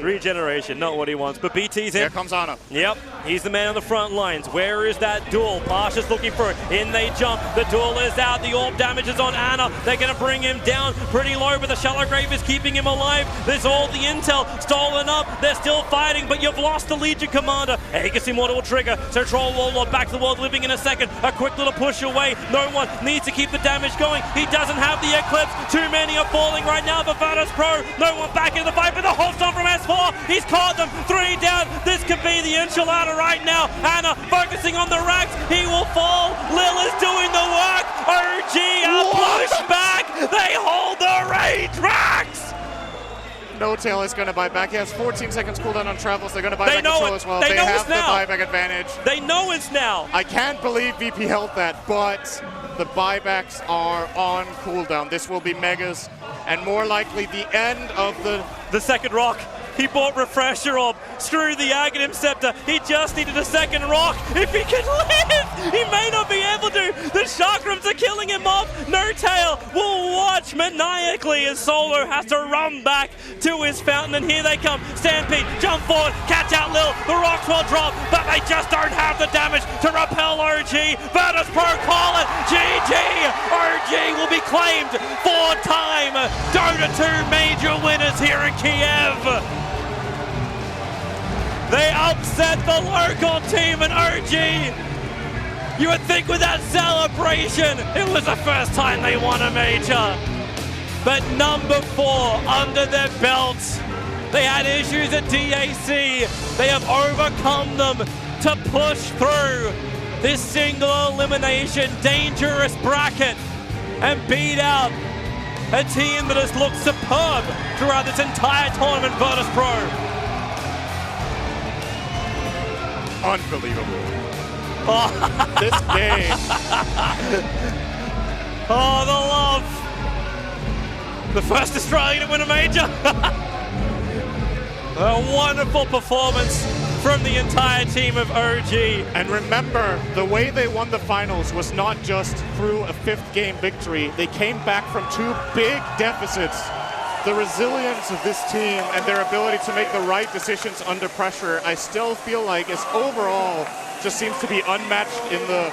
regeneration. Not what he wants, but BT's in. Here comes Ana. Yep, he's the man on the front lines. Where is that duel? Pasha's looking for it. In they jump. The duel is out. The orb damage is on Ana. They're going to bring him down pretty low, but the Shallow Grave is keeping him alive. There's all the intel stolen up. They're still fighting, but you've lost the Legion Commander. Aegis Immortal will trigger. So Troll Warlord back to the world living in a second. A quick little push away. No one needs to keep the damage going. He doesn't have the Eclipse. Too many are falling right now for Virtus Pro. No one back into the fight, but the hold on from S4. He's caught them. 3 down. This could be the enchilada right now. Ana focusing on the racks. He will fall. Lil is doing the work. OG are pushed back. They hold the rage racks. No-Tail is going to buy back. He has 14 seconds cooldown on travels. They're going to buy back know control it. as well. They know have it's the now. buyback advantage. They know it's now. I can't believe VP held that, but the buybacks are on cooldown. This will be Megas, and more likely the end of the second rock. He bought Refresher Orb. Screw the Aghanim Scepter. He just needed a second rock. If he can live, he may not be able to. The Chakrams are killing him off. No-Tail will watch maniacally as Solo has to run back to his fountain. And here they come. Stampede, jump forward, catch out Lil. The rocks will drop, but they just don't have the damage to repel OG. Virtus Pro call it. GG. OG will be claimed 4-time Dota 2 major winners here in Kiev. They upset the local team in OG. You would think with that celebration, it was the first time they won a major. But number 4 under their belts. They had issues at DAC. They have overcome them to push through this single elimination dangerous bracket and beat out a team that has looked superb throughout this entire tournament, Virtus Pro. Unbelievable. This game. Oh, the love. The first Australian to win a major. A wonderful performance from the entire team of OG. And remember, the way they won the finals was not just through a 5th game victory. They came back from 2 big deficits. The resilience of this team and their ability to make the right decisions under pressure, I still feel like is overall just seems to be unmatched in the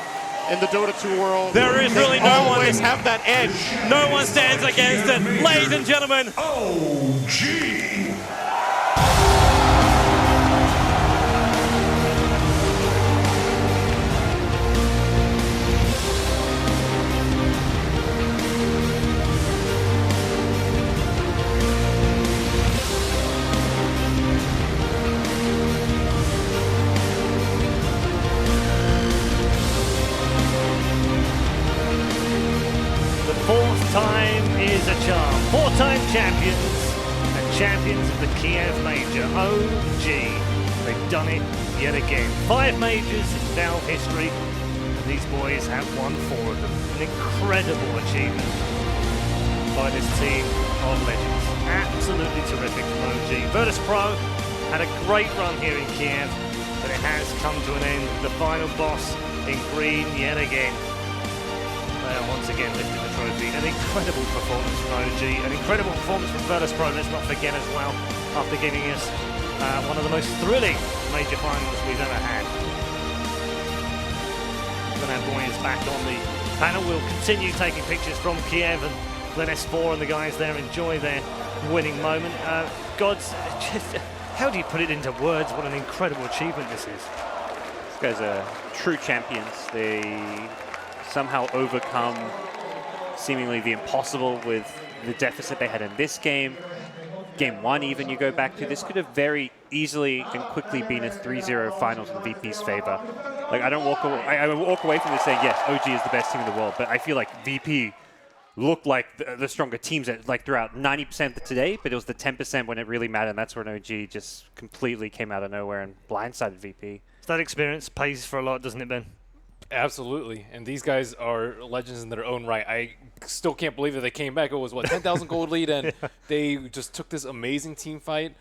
Dota 2 world. There is really no one. Always have that edge. No one stands against it. Ladies and gentlemen, OG. Time is a charm. 4-time champions and champions of the Kiev Major. OG. They've done it yet again. 5 majors in Valve history, and these boys have won 4 of them. An incredible achievement by this team of legends. Absolutely terrific from OG. Virtus Pro had a great run here in Kiev, but it has come to an end. The final boss in green yet again. They are once again lifting the trophy. An incredible performance from OG, an incredible performance from Virtus Pro. Let's not forget as well, after giving us One of the most thrilling major finals we've ever had. We're going to have boys back on the panel. We'll continue taking pictures from Kiev and let S4 and the guys there enjoy their winning moment. Gods, just, how do you put it into words what an incredible achievement this is? These guys are true champions. They somehow overcome seemingly the impossible with the deficit they had in this game. Game 1 even you go back to, this could have very easily and quickly been a 3-0 finals in VP's favor. Like, I walk away from this saying, yes, OG is the best team in the world, but I feel like VP looked like the stronger teams throughout 90% of today, but it was the 10% when it really mattered, and that's when OG just completely came out of nowhere and blindsided VP. That experience pays for a lot, doesn't it, Ben? Absolutely, and these guys are legends in their own right. I still can't believe that they came back. It was, what, 10,000 gold lead, and they just took this amazing team fight.